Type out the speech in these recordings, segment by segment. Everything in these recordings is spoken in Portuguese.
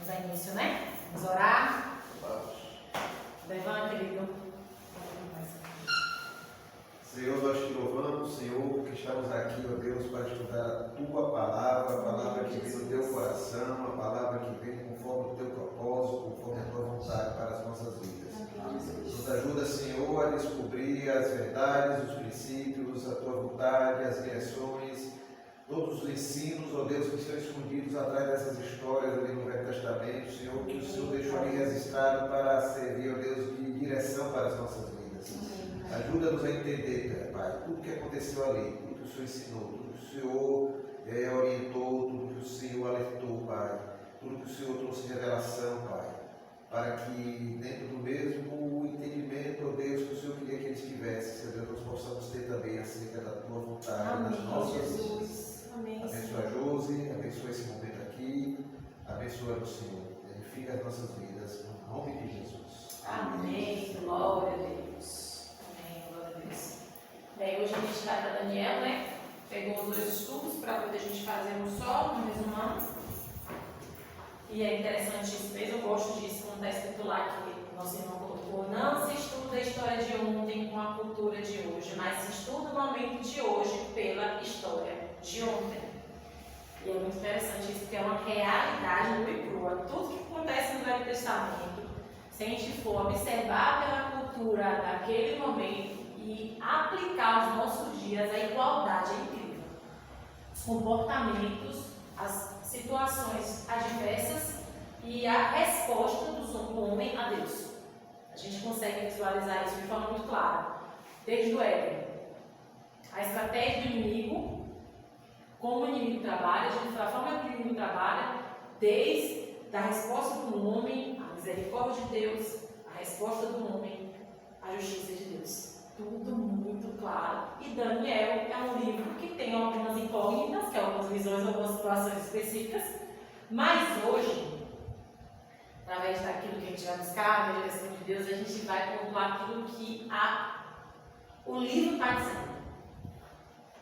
Vamos dar início, né? Vamos orar. Levanta, querido. Senhor, nós te louvamos, Senhor, que estamos aqui, ó Deus, para estudar a Tua palavra, a palavra que vem do Teu coração, a palavra que vem conforme o Teu propósito, conforme a Tua vontade para as nossas vidas. Nos ajuda, Senhor, a descobrir as verdades, os princípios, a Tua vontade, as direções, todos os ensinos, ó Deus, que estão escondidos atrás dessas histórias ali no Velho Testamento, Senhor, que o Senhor deixou ali registrado para servir, ó Deus, de direção para as nossas vidas. Ajuda-nos a entender, Pai, tudo que aconteceu ali, tudo que o Senhor ensinou, tudo que o Senhor orientou, tudo que o Senhor alertou, Pai, tudo que o Senhor trouxe revelação, Pai, para que dentro do mesmo entendimento, ó Deus, que o Senhor queria que eles tivessem, Senhor Deus, nós possamos ter também acerca da Tua vontade nas nossas vidas. Abençoa a Josi, abençoa esse momento aqui, abençoa o Senhor, edifica as nossas vidas, no nome de Jesus. Amém. Glória a Deus. Amém. Glória a Deus. Bem, hoje a gente está para Daniel, né? Pegou os dois estudos para poder a gente fazer um só, um resumão. E é interessante isso mesmo, eu gosto disso, como está escrito lá que nosso irmão colocou. Não se estuda a história de ontem com a cultura de hoje, mas se estuda o momento de hoje pela história de ontem. E é muito interessante isso, porque é uma realidade nua e crua. Tudo que acontece no Velho Testamento, se a gente for observar pela cultura daquele momento e aplicar aos nossos dias, a igualdade é incrível. Os comportamentos, as situações adversas e a resposta do homem a Deus. A gente consegue visualizar isso de forma muito clara. Desde o Éden, a estratégia do inimigo, como o inimigo trabalha, a gente fala a forma que o inimigo trabalha, desde a resposta do homem, a misericórdia de Deus, a resposta do homem, a justiça de Deus. Tudo muito claro. E Daniel é um livro que tem algumas incógnitas, que é algumas visões, algumas situações específicas, mas hoje, através daquilo que a gente vai buscar, da direção de Deus, a gente vai pontuar aquilo que o livro está dizendo.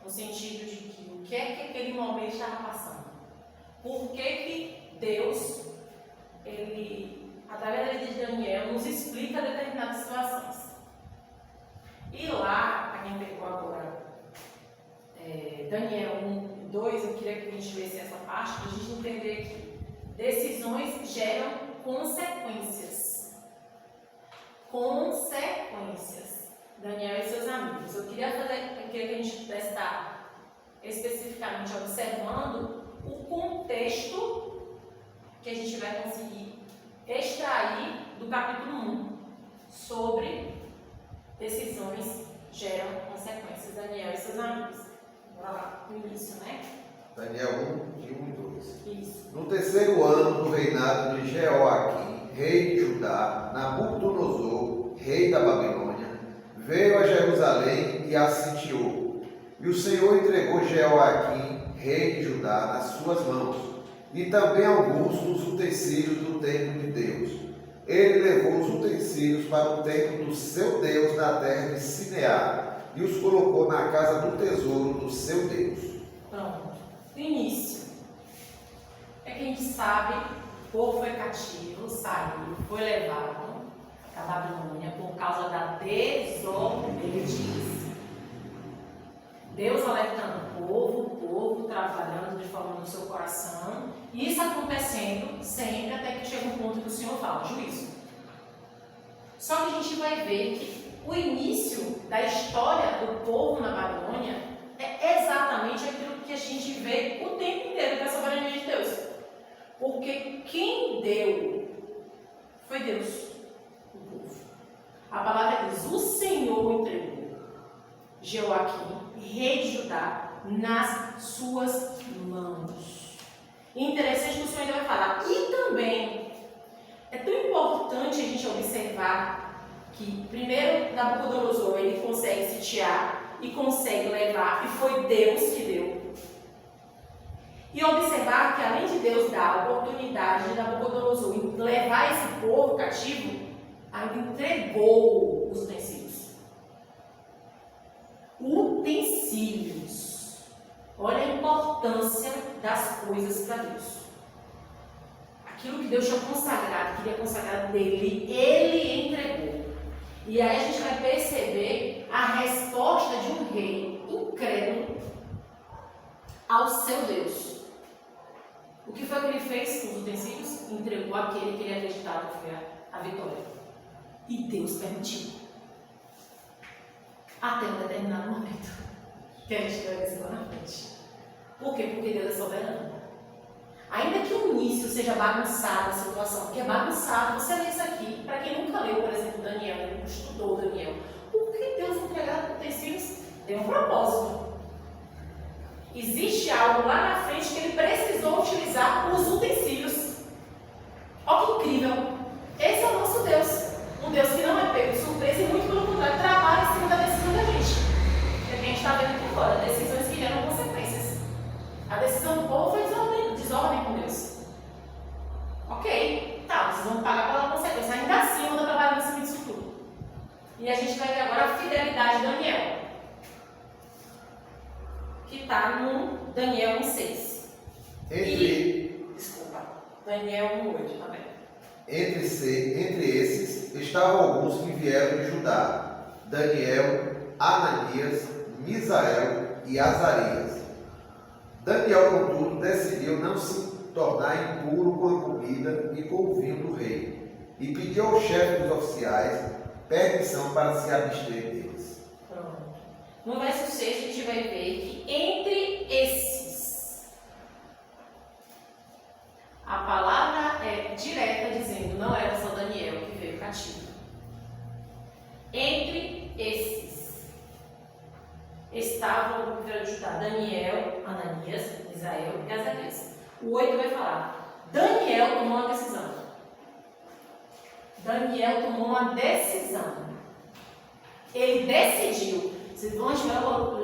No sentido de que o que é que aquele momento estava passando. Por que Deus, através da vida de Daniel, nos explica determinadas situações. E lá, para quem pegou agora, Daniel 1 e 2, eu queria que a gente visse essa parte, para a gente entender que decisões geram consequências. Consequências. Daniel e seus amigos. Eu queria que a gente pudesse estar especificamente observando o contexto que a gente vai conseguir extrair do capítulo 1 sobre decisões geram consequências. Daniel e seus amigos. Bora lá, no início, né? Daniel 1, de 1 e 2. Isso. No terceiro ano do reinado de Jeoaquim, rei de Judá, Nabucodonosor, rei da Babilônia, veio a Jerusalém e a sitiou. E o Senhor entregou Jeoaquim, rei de Judá, nas suas mãos, e também alguns dos utensílios do templo de Deus. Ele levou os utensílios para o templo do seu Deus na terra de Sinear e os colocou na casa do tesouro do seu Deus. Pronto. No início, é que a gente sabe, o povo foi cativo, saiu, foi levado à Babilônia por causa da desobediência. Deus alertando o povo trabalhando de forma no seu coração, e isso acontecendo sempre até que chega um ponto que o Senhor fala, juízo. Só que a gente vai ver que o início da história do povo na Babilônia é exatamente aquilo que a gente vê o tempo inteiro com a soberania de Deus. Porque quem deu foi Deus, o povo. A palavra diz, o Senhor entregou Jeoaquim, rei de Judá, nas suas mãos. Interessante que o Senhor ainda vai falar. E também é tão importante a gente observar que, primeiro, Nabucodonosor, ele consegue sitiar e consegue levar, e foi Deus que deu. E observar que, além de Deus dar a oportunidade de Nabucodonosor levar esse povo cativo, ainda entregou os utensílios. Utensílios. Olha a importância das coisas para Deus. Aquilo que Deus tinha consagrado, queria consagrar dele, ele entregou. E aí a gente vai perceber a resposta de um rei incrédulo ao seu Deus. O que foi que ele fez com os utensílios? Entregou aquele que ele acreditava que foi a vitória. E Deus permitiu. Até um determinado momento. Que a gente vai ver isso lá na frente. Por quê? Porque Deus é soberano. Ainda que o início seja bagunçado a situação, porque é bagunçado, você lê isso aqui, para quem nunca leu, por exemplo, Daniel, não estudou Daniel, por que Deus entregar utensílios? Tem um propósito. Existe algo lá na frente que ele precisou utilizar os utensílios. Olha que incrível! Esse é o nosso Deus. Um Deus que não é pego de surpresa e muito pelo contrário, trabalha em cima da decisão da gente. É o que a gente está vendo aqui agora, decisões que geram consequências. A decisão do povo foi desordem com Deus. Ok, tá, vocês vão pagar pela consequência. Ainda assim, eu estou trabalhando em cima disso tudo. E a gente vai ver agora a fidelidade de Daniel. Que está no Daniel 1,6. Desculpa, Daniel 1,8 também. Entre esses estavam alguns que vieram de Judá: Daniel, Ananias, Misael e Azarias. Daniel, contudo, decidiu não se tornar impuro com a comida e com o vinho do rei, e pediu ao chefe dos oficiais permissão para se abster deles. Pronto. No verso 6 a gente vai ver que entre esses, a palavra é direta dizendo, não era só Daniel que veio cativo. Entre esses estavam o de Judá, Daniel, Ananias, Misael e Azarias. O 8 vai falar, Daniel tomou uma decisão. Daniel tomou uma decisão. Ele decidiu. Vocês vão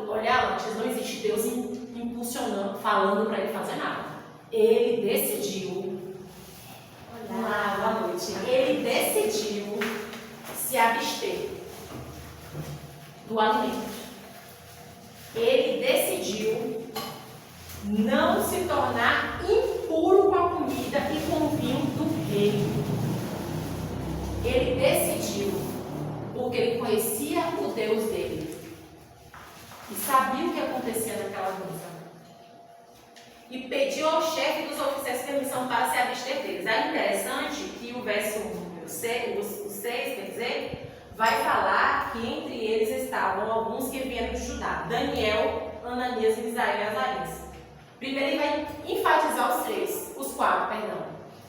olhar antes, não existe Deus impulsionando, falando para ele fazer nada. Ele decidiu. Olá, boa noite. Ele decidiu se abster do alimento. Ele decidiu não se tornar impuro com a comida e com o vinho do rei. Ele decidiu, porque ele conhecia o Deus dele e sabia o que acontecia naquela mesa. E pediu ao chefe dos oficiais permissão para se abster deles. É interessante que o verso 6, quer dizer, vai falar que entre eles estavam alguns que vieram de Judá: Daniel, Ananias, Misael e Azarias. Primeiro ele vai enfatizar os quatro,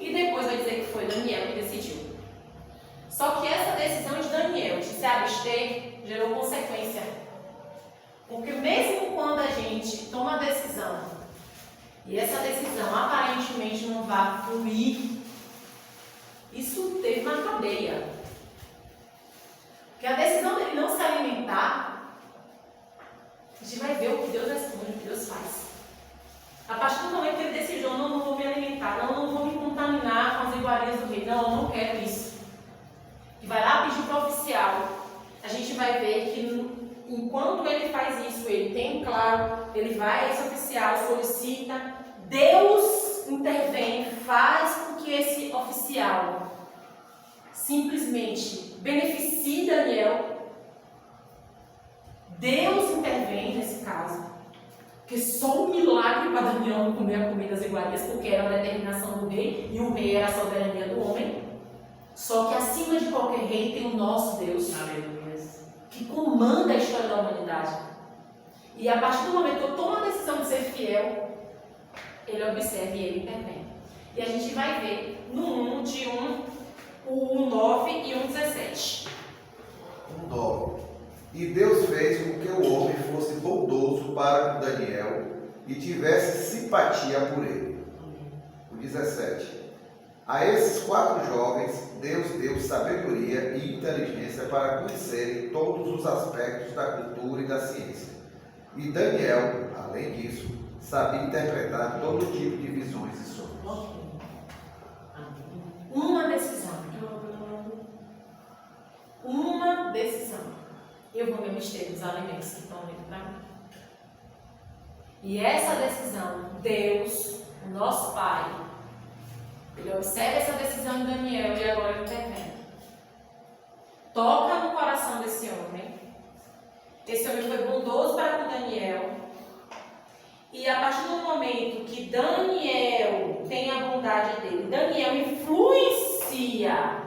e depois vai dizer que foi Daniel que decidiu. Só que essa decisão de Daniel de se abster gerou consequência. Porque mesmo quando a gente toma a decisão e essa decisão aparentemente não vai fluir, isso teve uma cadeia. Porque a decisão dele não se alimentar, a gente vai ver o que Deus responde, o que Deus faz. A partir do momento que ele decidiu, não vou me alimentar, não vou me contaminar com as iguarias do rei, não quero isso. E vai lá pedir para o oficial. A gente vai ver que enquanto ele faz isso, ele tem claro, ele vai, esse oficial solicita, Deus intervém, faz com que esse oficial simplesmente beneficie Daniel. Deus intervém nesse caso. Porque só um milagre para Daniel não comer a comida das iguarias, porque era a determinação do rei, e o rei era a soberania do homem. Só que acima de qualquer rei tem o nosso Deus, que comanda a história da humanidade. E a partir do momento que eu tomo a decisão de ser fiel, ele observa e ele intervém. E a gente vai ver no 1, o 9 e 1,17. 1,9. E Deus fez com que o homem fosse bondoso para com Daniel e tivesse simpatia por ele. O 17. A esses 4 jovens, Deus deu sabedoria e inteligência para conhecerem todos os aspectos da cultura e da ciência. E Daniel, além disso, sabia interpretar todo tipo de visões e sonhos. Uma decisão. Uma decisão. Eu vou me abster dos alimentos que estão dentro para mim. E essa decisão, Deus, o nosso Pai, Ele observa essa decisão de Daniel e agora ele intervém. Toca no coração desse homem. Esse homem foi bondoso para com Daniel. E a partir do momento que Daniel tem a bondade dele, Daniel influencia.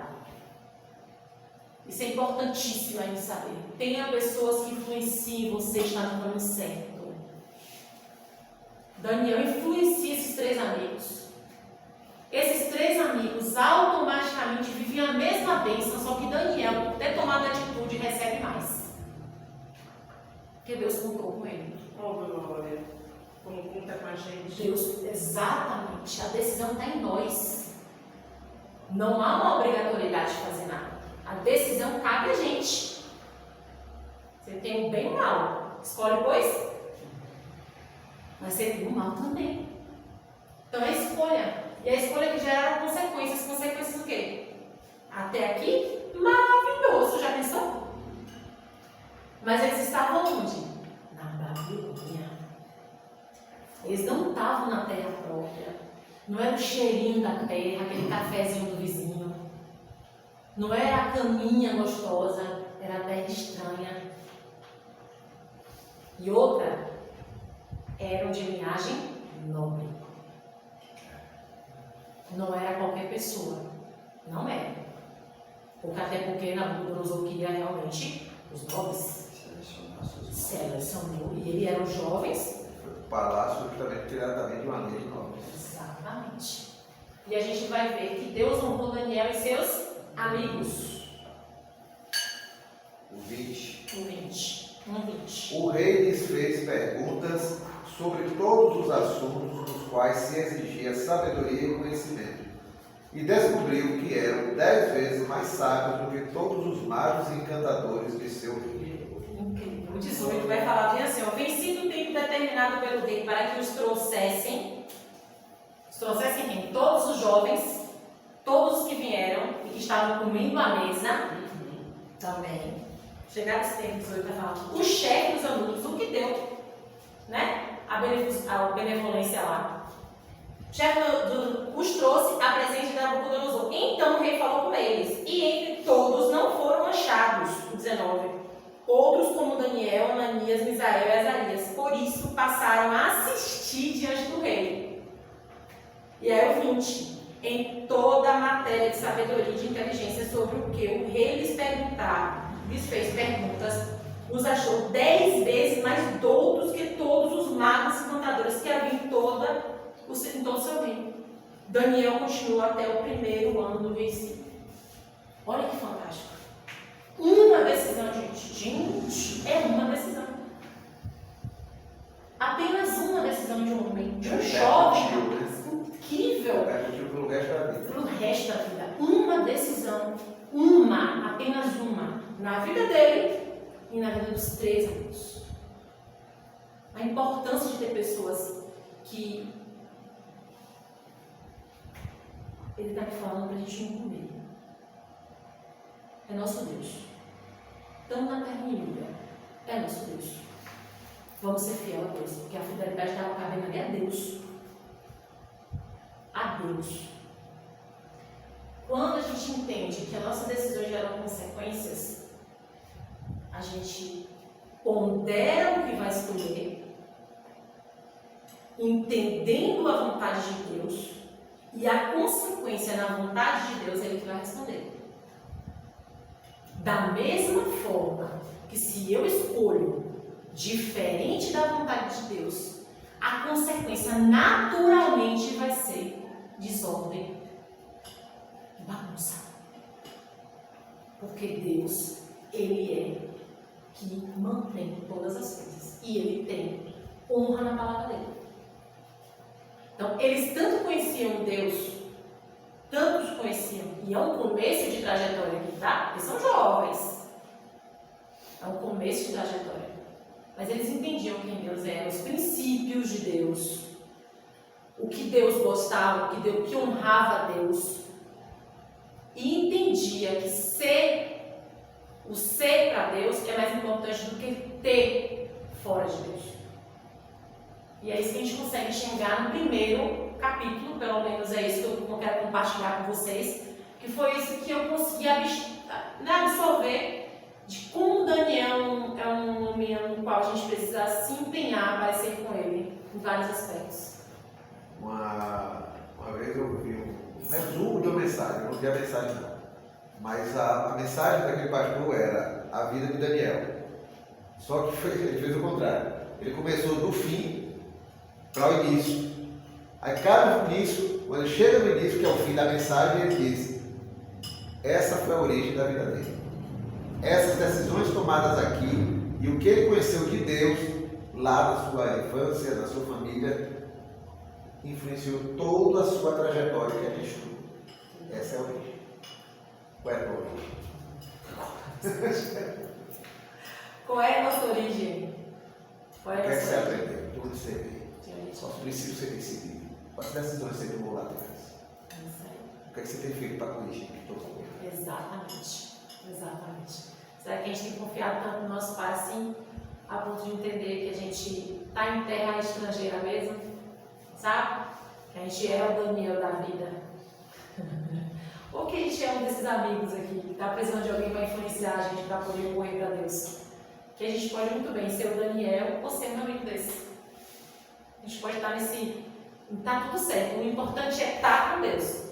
Isso é importantíssimo a gente saber. Tenha pessoas que influenciem você a estar no caminho certo. Daniel influencia esses 3 amigos. Esses 3 amigos automaticamente viviam a mesma bênção, só que Daniel, por ter tomado atitude, recebe mais. Porque Deus contou com ele. Oh, glória. Como conta com a gente. Deus, exatamente. A decisão está em nós. Não há uma obrigatoriedade de fazer nada. A decisão cabe a gente. Você tem o bem ou o mal. Escolhe, pois. Mas você tem o mal também. Então é escolha. E a escolha que gera consequências. Consequências do quê? Até aqui, maravilhoso. Já pensou? Mas eles estavam onde? Na Babilônia. Eles não estavam na terra própria. Não era o cheirinho da terra, aquele cafezinho do vizinho. Não era a caminha gostosa, era a terra estranha. E outra, eram de linhagem nobre. Não era qualquer pessoa. Não era. Até porque Nabucodonosor queria realmente os nobres. Selecionou. E eles eram jovens. O palácio justamente tirado também de uma lei de nobre. Exatamente. E a gente vai ver que Deus honrou Daniel e seus amigos. O 20. O 20. 1:20. O rei lhes fez perguntas sobre todos os assuntos nos quais se exigia sabedoria e conhecimento, e descobriu que eram 10 vezes mais sábios do que todos os magos e encantadores de seu reino. Incrível. O 18 vai falar bem assim, ó, vencido o tempo determinado pelo rei para que os trouxessem quem? Todos os jovens, todos os que vieram e que estavam comendo à mesa, também. Chegar esse tempo 18 vai falar, o chefe dos eunucos, o que deu, né? A benevolência lá. O chefe os trouxe à presença de Nabucodonosor. Então o rei falou com eles, e entre todos não foram achados, o 19, outros como Daniel, Ananias, Misael e Azarias. Por isso passaram a assistir diante do rei. E aí o 20, em toda a matéria de sabedoria e de inteligência sobre o que o rei lhes fez perguntas, os achou 10 vezes mais doutos que todos os magos e contadores que haviam em todo o seu reino. Daniel continuou até o 1º ano do rei Ciro. Olha que fantástico. Uma decisão, gente. Gente, é uma decisão. Apenas uma decisão de um homem, de um jovem, incrível. Pro resto da vida. Pro resto da vida. Uma decisão. Apenas uma. Na vida dele e na vida dos 3 amigos. A importância de ter pessoas que ele está me falando para a gente não comer. É nosso Deus. Estamos na terra inimiga. É nosso Deus. Vamos ser fiel a Deus, porque a fidelidade estava cabendo ali a Deus. A Deus. Quando a gente entende que as nossas decisões geram consequências, a gente pondera o que vai escolher, entendendo a vontade de Deus, e a consequência na vontade de Deus é Ele que vai responder. Da mesma forma que se eu escolho diferente da vontade de Deus, a consequência naturalmente vai ser desordem e bagunça. Porque Deus, Ele é que mantém todas as coisas. E Ele tem honra na palavra dele. Então, eles tanto conheciam Deus, tantos conheciam, e é um começo de trajetória aqui, tá? Eles são jovens. É um começo de trajetória. Mas eles entendiam quem Deus era, os princípios de Deus, o que Deus gostava, o que honrava a Deus. E entendia que o ser para Deus é mais importante do que ter fora de Deus. E é isso que a gente consegue enxergar no primeiro capítulo, pelo menos é isso que eu quero compartilhar com vocês, que foi isso que eu consegui absorver de como Daniel é um homem no qual a gente precisa se empenhar para ser com ele em vários aspectos. Uma vez eu vi um resumo de uma mensagem, eu não vi a mensagem não, mas a mensagem daquele pastor era a vida de Daniel. Só que ele fez o contrário. Ele começou do fim para o início. Aí cada início, quando ele chega no início, que é o fim da mensagem, ele diz: essa foi a origem da vida dele. Essas decisões tomadas aqui e o que ele conheceu de Deus lá na sua infância, na sua família, influenciou toda a sua trajetória que a gente estuda. Essa é a origem. Qual é a tua origem? Qual é a nossa origem? Qual é a O que é que nossa você origem? aprendeu? Tudo que você veio. Quais princípios você tem seguido? Quais decisões você tomou lá atrás? O que é que você tem feito para corrigir? Exatamente. Será que a gente tem confiado tanto no nosso Pai assim, a ponto de entender que a gente está em terra estrangeira mesmo? Sabe? Que a gente é o Daniel da vida. Ou que a gente é um desses amigos aqui, que está precisando de alguém para influenciar a gente para poder correr para Deus. Que a gente pode muito bem ser o Daniel ou ser um amigo desse. A gente pode estar nesse. Está tudo certo. O importante é estar com Deus.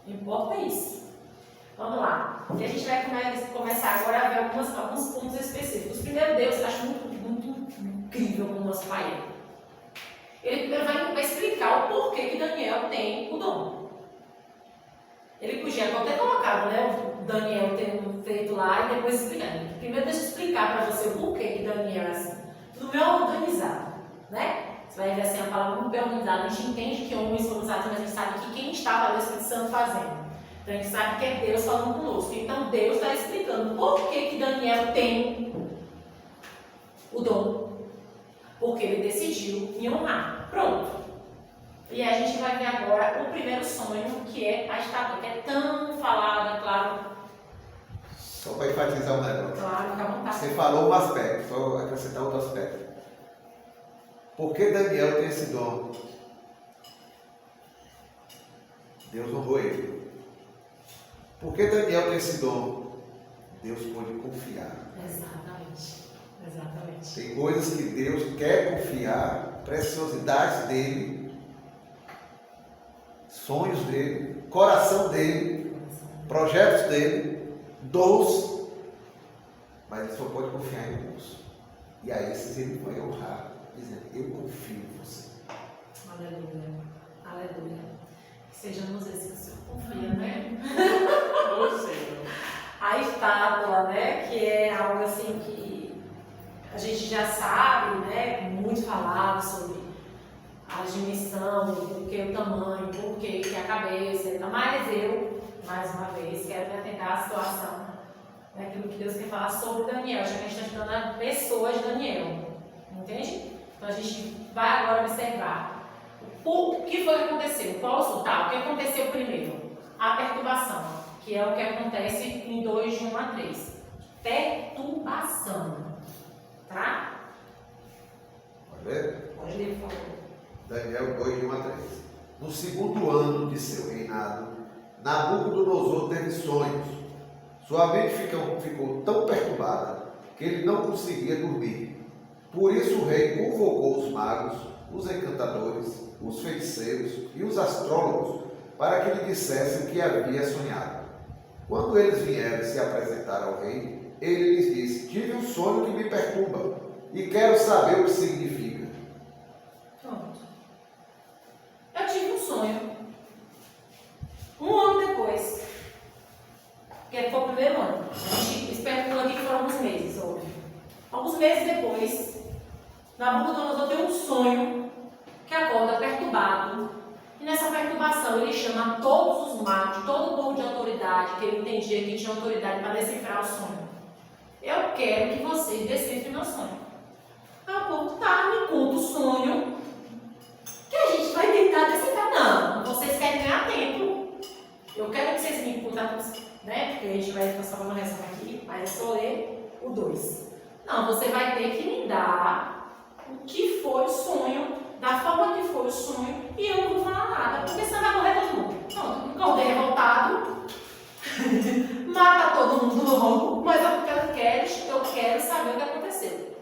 O importa é isso. Vamos lá. E a gente vai começar agora a ver alguns pontos específicos. Primeiro, Deus, eu acho muito incrível como o nosso Pai é. Ele primeiro vai explicar o porquê que Daniel tem o dom. Ele podia até colocado, né, o Daniel tendo feito lá e depois explicando. Primeiro deixa eu explicar para você o porquê que Daniel é assim. Tudo meio organizado, né? Você vai ver assim a palavra muito bem organizada. A gente entende que homens foram usados, mas a gente sabe que quem estava ali, o Espírito Santo fazendo. Então a gente sabe que é Deus falando conosco. Então Deus está explicando por que Daniel tem o dom. Porque ele decidiu me honrar. Pronto. E aí a gente vai ver agora o primeiro sonho, que é a estátua, que é tão falada, claro. Só para enfatizar um negócio. Claro, fica à vontade. Você falou um aspecto, só acrescentar outro aspecto. Por que Daniel tem esse dom? Deus honrou ele. Por que Daniel tem esse dom? Deus pôde confiar. Exatamente. Tem coisas que Deus quer confiar, preciosidades dele, sonhos dele, coração dele, projetos dele, dons, mas ele só pode confiar em Deus. E a esses ele vai honrar, dizendo: eu confio em você. Aleluia. Que sejamos esses que o Senhor confia, né? A estátua, né? Que é algo assim que a gente já sabe, né? Muito falado sobre a dimensão, por que o tamanho, por que a cabeça. Mas eu, mais uma vez, quero me atentar à situação, daquilo que Deus quer falar sobre Daniel, já que a gente está estudando a pessoa de Daniel. Entende? Então a gente vai agora observar o que foi que aconteceu. O que aconteceu primeiro? A perturbação, que é o que acontece em 2, de 1 a 3. Perturbação. Tá? Pode ver? Pode ler, por favor. Daniel 2, de 1 a 3. No segundo ano de seu reinado, Nabucodonosor teve sonhos. Sua mente ficou tão perturbada que ele não conseguia dormir. Por isso o rei convocou os magos, os encantadores, os feiticeiros e os astrólogos para que lhe dissessem o que havia sonhado. Quando eles vieram se apresentar ao rei, ele lhes disse: tive um sonho que me perturba e quero saber o que significa. Pronto. Eu tive um sonho. Um ano depois, que foi o primeiro ano, a gente especula aqui que foram alguns meses, óbvio. Alguns meses depois, Nabucodonosor tem um sonho que acorda perturbado. E nessa perturbação ele chama todos os magos, todo o povo de autoridade, que ele entendia que tinha autoridade para decifrar o sonho. Eu quero que vocês decifrem meu sonho. Aí o povo, tá, me conta o sonho, que a gente vai tentar decifrar. Não, vocês querem ganhar tempo. Eu quero que vocês me contem, né? Porque a gente vai passar uma reação aqui, mas é só ler o 2. Não, você vai ter que me dar o que foi o sonho da forma que foi o sonho, e eu não vou falar nada, porque senão vai morrer todo mundo. Pronto, acordei revoltado, mata todo mundo logo, mas eu quero saber o que aconteceu.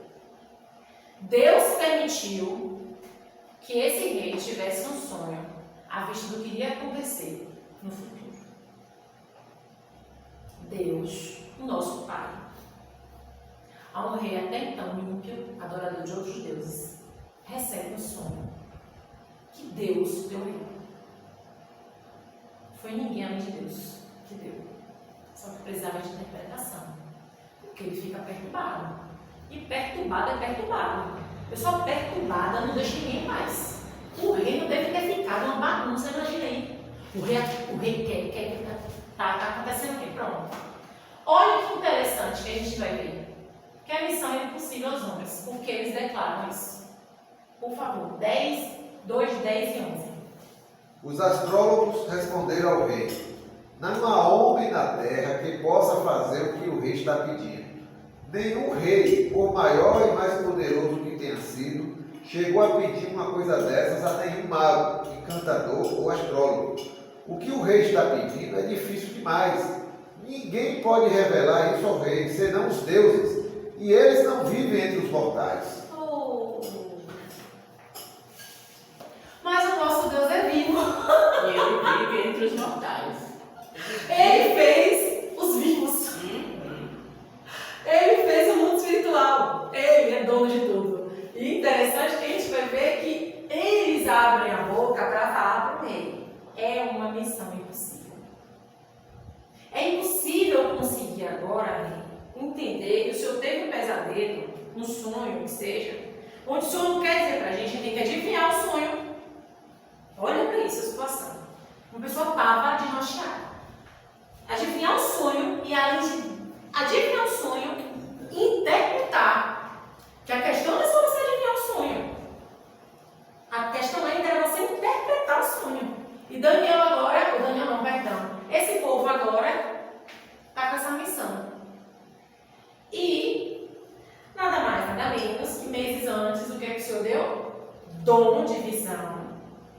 Deus permitiu que esse rei tivesse um sonho à vista do que iria acontecer no futuro. Deus, o nosso Pai, a um rei até então ímpio, adorador de outros deuses, recebe um sonho que Deus deu a ele. Foi ninguém além de Deus que deu. Só que precisava de interpretação. Porque ele fica perturbado. E perturbado é perturbado. Pessoa perturbada não deixa ninguém em paz. O rei não deve ter ficado uma bagunça, imaginei. O rei quer tá acontecendo o quê? Pronto. Olha que interessante que a gente vai ver. Que a missão é impossível aos homens. Porque eles declaram isso. Por favor, 2, 10 e 11. Os astrólogos responderam ao rei: não há homem na terra que possa fazer o que o rei está pedindo. Nenhum rei, por maior e mais poderoso que tenha sido, chegou a pedir uma coisa dessas a nenhum mago, encantador ou astrólogo. O que o rei está pedindo é difícil demais. Ninguém pode revelar isso ao rei, senão os deuses, e eles não vivem entre os mortais. Mas o nosso Deus é vivo. E ele vive entre os mortais. Ele fez os vivos. Ele fez o mundo espiritual. Ele é dono de tudo. E interessante que a gente vai ver que eles abrem a boca para falar para o rei. É uma missão impossível. É impossível conseguir agora, rei, entender que o senhor teve um pesadelo, um sonho, que seja, onde o senhor não quer dizer para a gente tem que adivinhar o sonho. Olha para isso a situação. Uma pessoa estava desnorteada. Adivinhar o sonho e, além de adivinhar o sonho, interpretar. Que a questão não é só você adivinhar o sonho. A questão ainda era você interpretar o sonho. E Daniel agora, esse povo agora está com essa missão. E nada mais, nada menos que meses antes, o que é que o Senhor deu? Dom de visão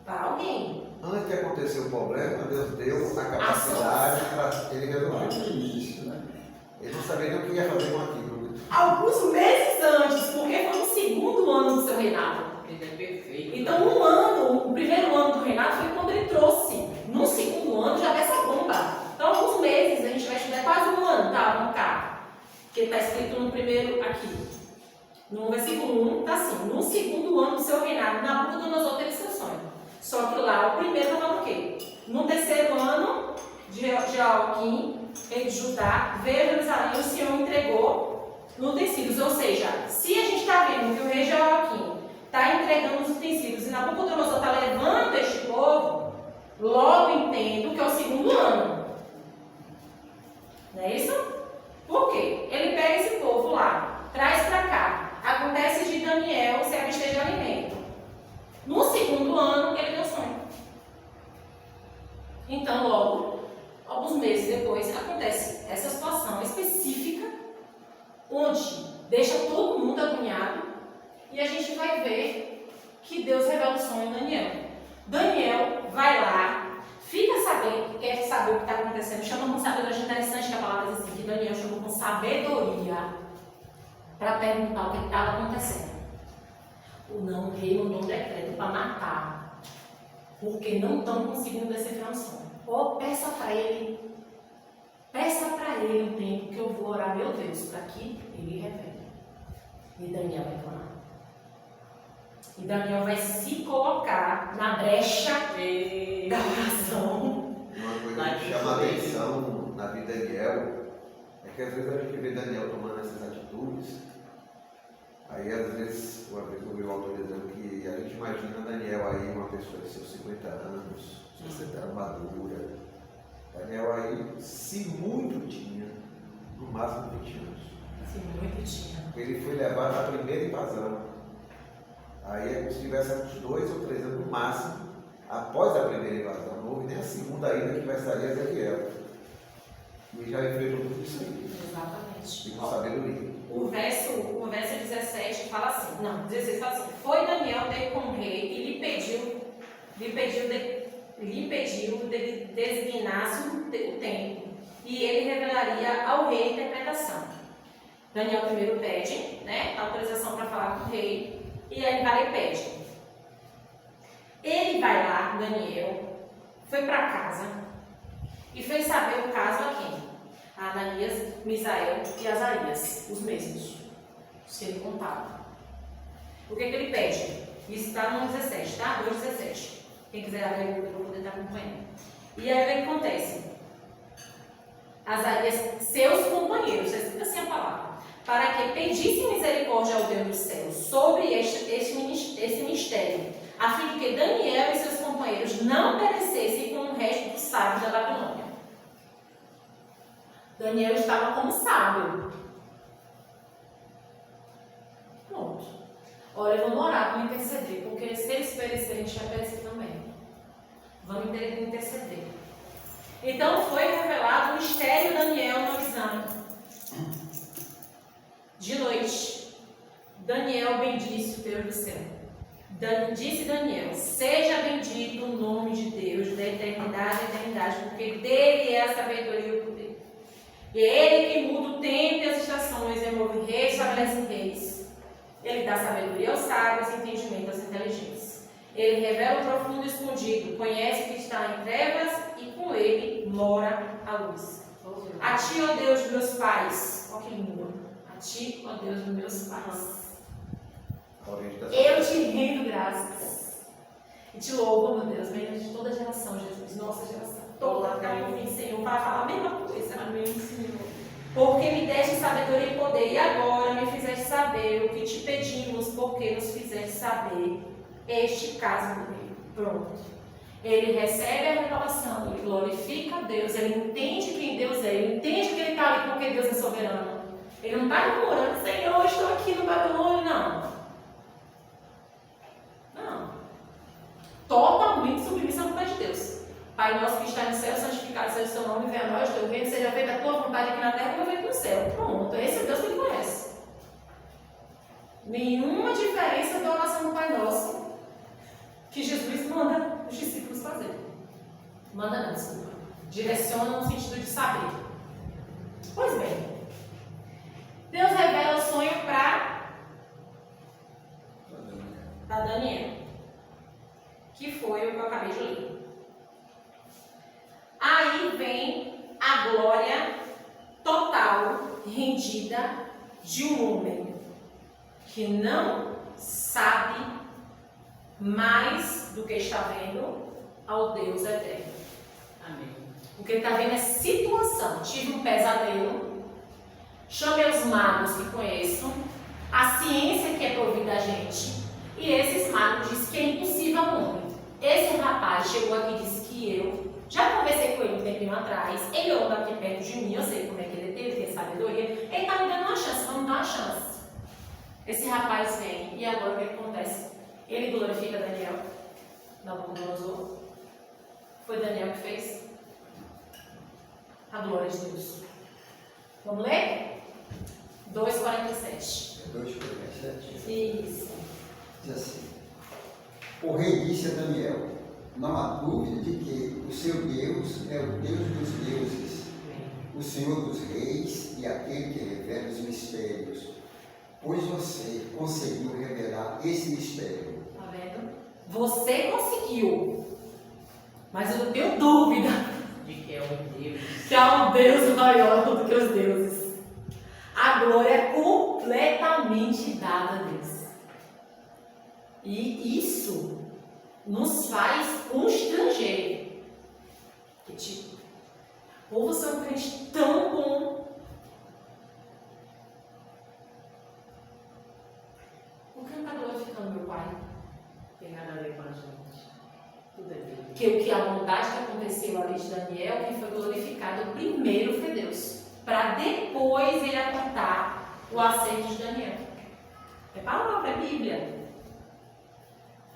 para alguém. Antes de acontecer o problema, Deus deu a capacidade para ele resolver. Ele não sabia nem o que ia fazer com aquilo. Alguns meses antes, porque foi no segundo ano do seu reinado. Ele é perfeito. Então, o primeiro ano do reinado foi quando ele trouxe. No segundo ano já dessa bomba. Então, alguns meses, a gente vai estudar quase um ano, tá? Vamos cá. Porque está escrito no primeiro aqui. No versículo 1, tá assim: no segundo ano do seu reinado, Nabucodonosor teve seu sonho. Só que lá, o primeiro está falando o quê? No terceiro ano de Joaquim, rei de Judá, veio a Jerusalém e o Senhor entregou os utensílios. Ou seja, se a gente está vendo que o rei Joaquim está entregando os utensílios e Nabucodonosor está levando este povo, logo entendo que é o segundo ano. Não é isso? Por quê? Ele pega esse povo lá, traz para cá. Acontece de Daniel se abster de alimento. No segundo ano, ele deu sonho. Então, logo, alguns meses depois, acontece essa situação específica, onde deixa todo mundo agoniado, e a gente vai ver que Deus revela o sonho a Daniel. Daniel vai lá, fica sabendo, quer saber o que está acontecendo, chama com sabedoria. Acho interessante que a palavra diz assim, que Daniel chamou com sabedoria para perguntar o que estava acontecendo. O rei mandou um decreto para matar, porque não estão conseguindo decifrar o sonho. Ou peça para ele um tempo que eu vou orar, meu Deus, para que ele revele. E Daniel vai clamar. E Daniel vai se colocar na brecha da oração. Uma coisa que chama a atenção na vida de Daniel é que às vezes a gente vê Daniel tomando essas atitudes. Aí às vezes, uma vez eu ouvi o autor dizendo que a gente imagina Daniel aí, uma pessoa de seus 50 anos, 60 anos madura. Daniel aí, se muito tinha, no máximo 20 anos. Se muito tinha. Ele foi levado à primeira invasão. Aí é como se tivesse uns 2 ou 3 anos no máximo, após a primeira invasão. Não houve nem a segunda ainda que vai sair Ezequiel. E já enfrentou tudo isso aí. Exatamente. E com sabedoria. O verso 17 fala assim, não, 16 fala assim: foi Daniel ter com o rei e lhe pediu de designasse o tempo, e ele revelaria ao rei a interpretação. Daniel primeiro pede, né, autorização para falar com o rei, e aí vai e pede. Ele vai lá, Daniel, foi para casa e fez saber o caso a quem? A Ananias, Misael e Azarias, os mesmos, os que ele contava. O que ele pede? Isso está no 17, tá? 2,17. Quem quiser abrir, eu vou poder estar acompanhando. E aí o que acontece? Azarias, seus companheiros, está escrito assim a palavra, para que pedissem misericórdia ao Deus dos céus sobre esse mistério, a fim de que Daniel e seus companheiros não perecessem com o resto dos sábios da Babilônia. Daniel estava como sábio. Pronto. Olha, vamos orar, vamos interceder, porque se eles perecerem, a gente vai perecer também. Vamos interceder. Então foi revelado o mistério de Daniel na visão. De noite, Daniel bendisse o Deus do céu. Disse Daniel: seja bendito o nome de Deus, da eternidade à eternidade, porque dele é a sabedoria e o poder. E é ele que muda o tempo e as estações, remove reis, estabelece reis. Ele dá sabedoria aos sábios e entendimento aos inteligentes. Ele revela o profundo e escondido, conhece o que está em trevas e com ele mora a luz. A ti, ó Deus dos meus pais, ó que lindo, a ti, ó Deus dos meus pais, eu te rendo graças e te louvo, meu Deus, bem de toda geração, Jesus, nossa geração, toda até o fim, Senhor, para falar a mesma coisa. Amém, Senhor. Porque me deste sabedoria e poder, e agora me fizeste saber o que te pedimos, porque nos fizeste saber este caso do rei. Pronto. Ele recebe a revelação, ele glorifica a Deus, ele entende quem Deus é, ele entende que ele está ali porque Deus é soberano. Ele não está murmurando, Senhor, eu estou aqui no Babilônia, não. Não. Totalmente submissa à vontade de Deus. Pai nosso que está no céu, santificado seja o seu nome, venha a nós, teu reino, seja feita a tua vontade aqui na terra como é feita no céu. Pronto, esse é Deus que ele conhece. Nenhuma diferença da oração do Pai Nosso que Jesus manda os discípulos fazer. Manda não, desculpa. Direciona no sentido de saber. Pois bem, Deus revela o sonho para Daniel, que foi o que eu acabei de ler. Aí vem a glória total rendida de um homem que não sabe mais do que está vendo ao Deus eterno. Amém. O que ele está vendo é situação. Tive um pesadelo, chamei os magos que conheço, a ciência que é provida a gente, e esses magos dizem que é impossível ao homem. Esse rapaz chegou aqui e disse que eu já conversei com ele um tempinho atrás, ele anda aqui perto de mim, eu sei como é que ele teve, tem sabedoria, ele está me dando uma chance, vamos dar uma chance. Esse rapaz vem, e agora o que acontece? Ele glorifica Daniel, Nabucodonosor. Foi Daniel que fez a glória de Deus. Vamos ler? 2,47. 2,47. Isso. Diz assim: o rei disse a Daniel: não há dúvida de que o seu Deus é o Deus dos deuses, o Senhor dos reis e aquele que revela os mistérios, pois você conseguiu revelar esse mistério. Tá vendo? Você conseguiu, mas eu não tenho dúvida De que é um Deus. que há um Deus maior do que os deuses. A glória é completamente dada a Deus. E isso nos faz constranger. Que tipo, ou você é um crente tão bom, por que não está glorificando meu Pai? Tem nada a ver com a gente. Tudo é Deus. Que a bondade que aconteceu ali de Daniel, quem foi glorificado primeiro foi Deus, para depois ele apontar o acerto de Daniel. É palavra, é Bíblia.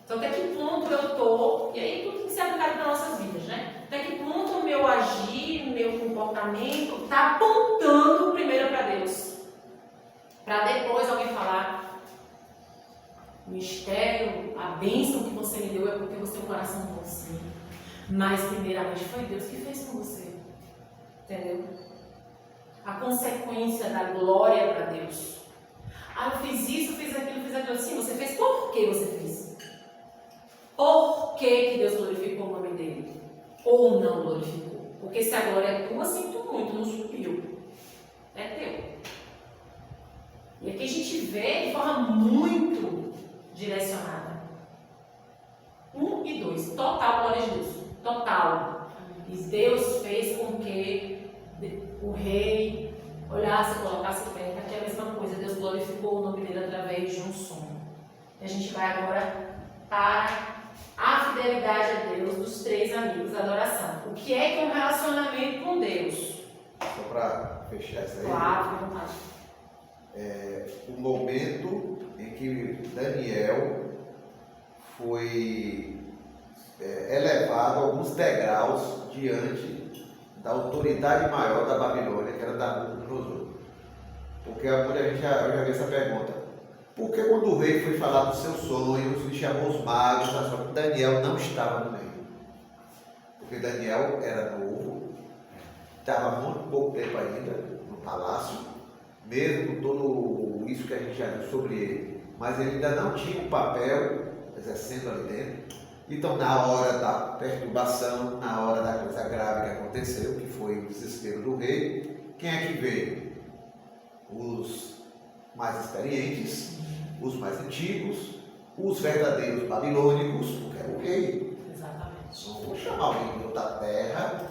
Então, até que ponto eu estou, e aí tudo tem que ser aplicado para nossas vidas, né? Até que ponto o meu agir, o meu comportamento está apontando primeiro para Deus, para depois alguém falar: o mistério, a bênção que você me deu é porque você tem um coração bom, sim. Mas, primeiramente, foi Deus que fez com você. Entendeu? A consequência da glória para Deus. Ah, eu fiz isso, fiz aquilo, fiz aquilo. Sim, você fez. Por que você fez? Por que Deus glorificou o nome dele? Ou não glorificou? Porque se a glória é tua, sinto muito, não subiu. É teu. E aqui a gente vê de forma muito direcionada. 1 e 2. Total glória de Deus. Total. E Deus fez com que o rei olhasse, colocasse perto, aqui é a mesma coisa. Deus glorificou o nome dele através de um som. E a gente vai agora para a fidelidade a Deus dos 3 amigos, a adoração. O que é um relacionamento com Deus? Só para fechar isso aí. Claro, fica à vontade. O momento em que Daniel foi elevado a alguns degraus diante da autoridade maior da Babilônia, que era Nabucodonosor. Porque muita gente já viu essa pergunta. Por que quando o rei foi falar dos seus sonhos e chamou os magos, Daniel não estava no meio? Porque Daniel era novo, estava muito pouco tempo ainda no palácio, mesmo com tudo isso que a gente já viu sobre ele, mas ele ainda não tinha um papel exercendo ali dentro. Então, na hora da perturbação, na hora da coisa grave que aconteceu, que foi o desespero do rei, quem é que veio? Os mais experientes, os mais antigos, os verdadeiros babilônicos, porque era o rei. Exatamente. Não vou chamar alguém de outra terra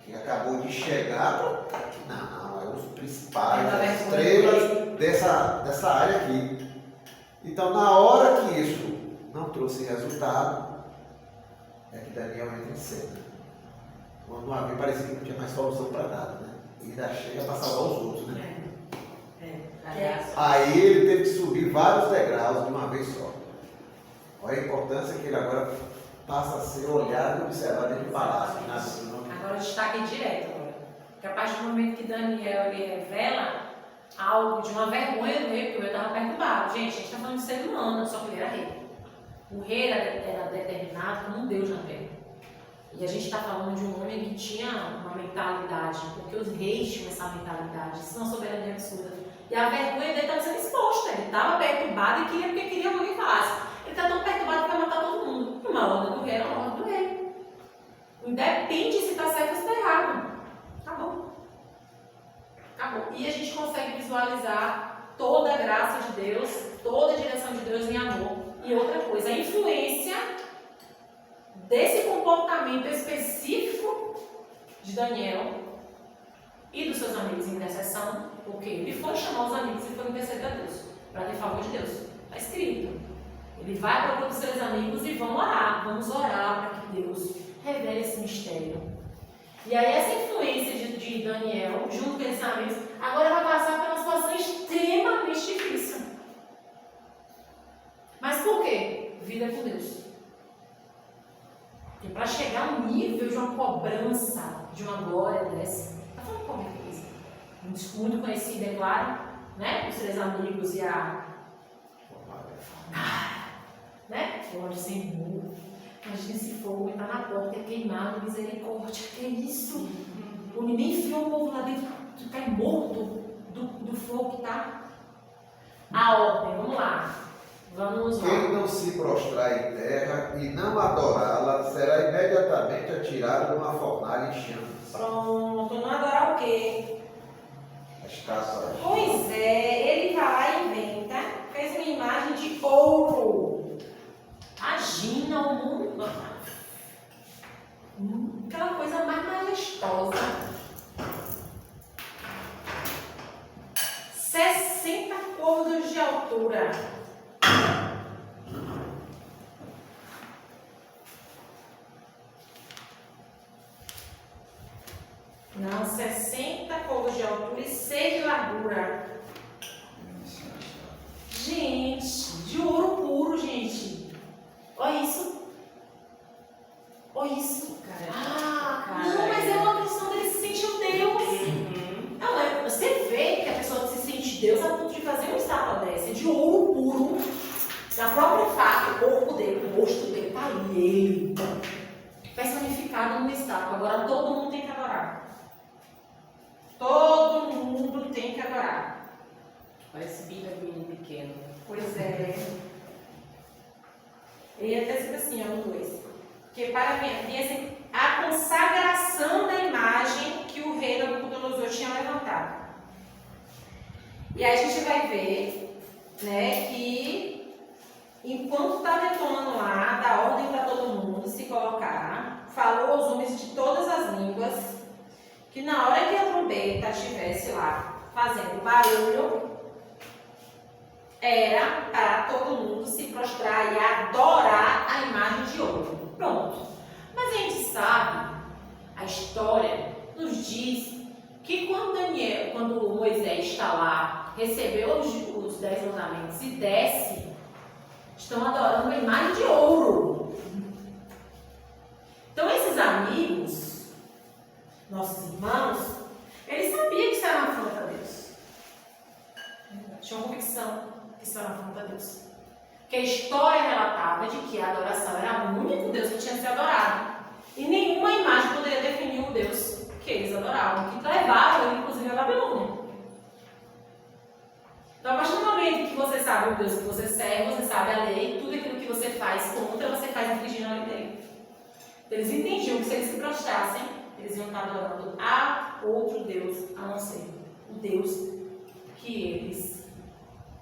que acabou de chegar. Não, é os principais, as estrelas dessa área aqui. Então, na hora que isso não trouxe resultado, é que Daniel entra em cena. Quando uma vez parecia que não tinha mais solução para nada, né? E ainda chega para salvar os outros, né? Aí ele teve que subir vários degraus de uma vez só. Olha a importância que ele agora passa a ser olhado e observado dentro do palácio. Agora destaque direto agora. Porque a partir do momento que Daniel ele revela algo de uma vergonha do rei, porque o rei estava perturbado. Gente, a gente está falando de ser humano, só que ele era rei. O rei era determinado como um Deus na terra. E a gente está falando de um homem que tinha uma mentalidade, porque os reis tinham essa mentalidade, isso é uma soberania absurda. E a vergonha dele estava sendo exposta. Ele estava perturbado e queria porque queria alguém que falasse. Ele está tão perturbado que vai matar todo mundo. E uma ordem do rei era uma ordem do rei. Independe se está certo ou se está errado. Acabou. Acabou. E a gente consegue visualizar toda a graça de Deus, toda a direção de Deus em amor. E outra coisa, a influência desse comportamento específico de Daniel e dos seus amigos em intercessão, porque ele foi chamar os amigos e foi interceder a Deus, para ter favor de Deus. Está escrito. Ele vai para o grupo dos seus amigos e vão orar. Vamos orar para que Deus revele esse mistério. E aí essa influência de Daniel, junto com esses amigos, agora vai passar por uma situação extremamente difícil. Mas por quê? Vida com Deus. Porque para chegar ao nível de uma cobrança, de uma glória dessa, está falando como é isso? Muito conhecida, é claro, né? Os 3 amigos e a né? Pode ser morto. Imagina se fogo está na porta, é queimado, misericórdia. Que é isso? O nem enfiou o povo lá dentro, cai morto do fogo que está. A ordem, vamos lá. Vamos lá. Quem não se prostrar em terra e não adorá-la será imediatamente atirado numa fornalha em chamas. Pronto, não adorar o quê? A estátua. Pois é, ele vai lá e inventa, fez uma imagem de ouro. Imagina o mundo. Aquela coisa mais majestosa. 60 côvados de altura. Não, 60 côvados de altura e 6 de largura. Gente, de ouro puro, gente. Olha isso. Olha isso. Não, mas é uma questão dele se sentir um Deus. Não, você vê que a pessoa se sente Deus a ponto de fazer uma estátua dessa, de ouro puro, da própria faca, o corpo dele, o ele, personificado numa estátua. Agora todo mundo tem que adorar. Todo mundo tem que adorar. Parece Bíblia de menino pequeno. Pois é. Ele até cita assim, ó, no 2. Que para mim, assim, a consagração da imagem que o rei Nabucodonosor tinha levantado. E aí a gente vai ver, né, que enquanto está detonando lá, dá ordem para todo mundo se colocar, falou aos homens de todas as línguas, que na hora que a trombeta estivesse lá fazendo barulho, era para todo mundo se prostrar e adorar a imagem de ouro. Pronto. Mas a gente sabe, a história nos diz que quando Moisés está lá, recebeu os 10 mandamentos e desce, estão adorando a imagem de ouro. Então esses amigos, nossos irmãos, eles sabiam que isso era uma afronta a Deus. Tinham convicção que isso era uma afronta a Deus. Porque a história relatava de que a adoração era o único Deus que tinha que ser adorado. E nenhuma imagem poderia definir o Deus que eles adoravam, que levaram, inclusive, a Babilônia. Então, a partir do momento que você sabe o Deus que você serve, você sabe a lei, tudo aquilo que você faz contra, você faz infringindo a lei dele. Então, eles entendiam que se eles se prostrassem, eles iam estar adorando a outro Deus, a não ser o Deus que eles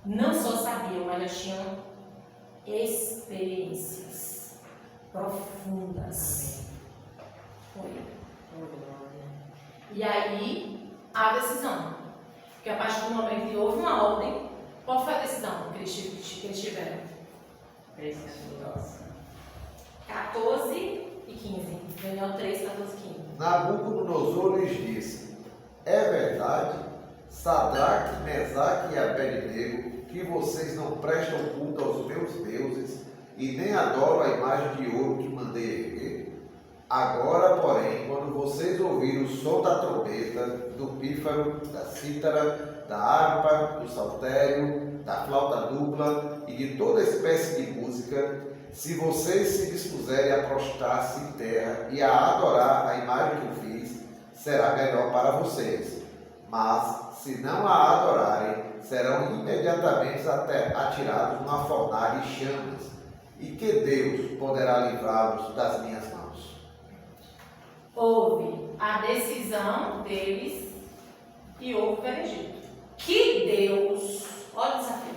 não só sabiam, mas já tinham experiências profundas com ele. E aí, a decisão. Porque a partir do momento que houve uma ordem, qual foi a decisão que eles tiveram? 14 e 15. Daniel 3, 14 e 15. Nabucodonosor lhes disse: é verdade, Sadraque, Mesaque e Abednego, que vocês não prestam culto aos meus deuses e nem adoram a imagem de ouro que mandei erguer? Agora, porém, quando vocês ouvirem o som da trombeta, do pífaro, da cítara, da harpa, do saltério, da flauta dupla e de toda espécie de música, se vocês se dispuserem a prostrar-se em terra e a adorar a imagem que eu fiz, será melhor para vocês. Mas, se não a adorarem, serão imediatamente atirados numa fornalha e chamas. E que Deus poderá livrá-los das minhas mãos? Houve a decisão deles e houve o veredito. Que Deus, olha o desafio,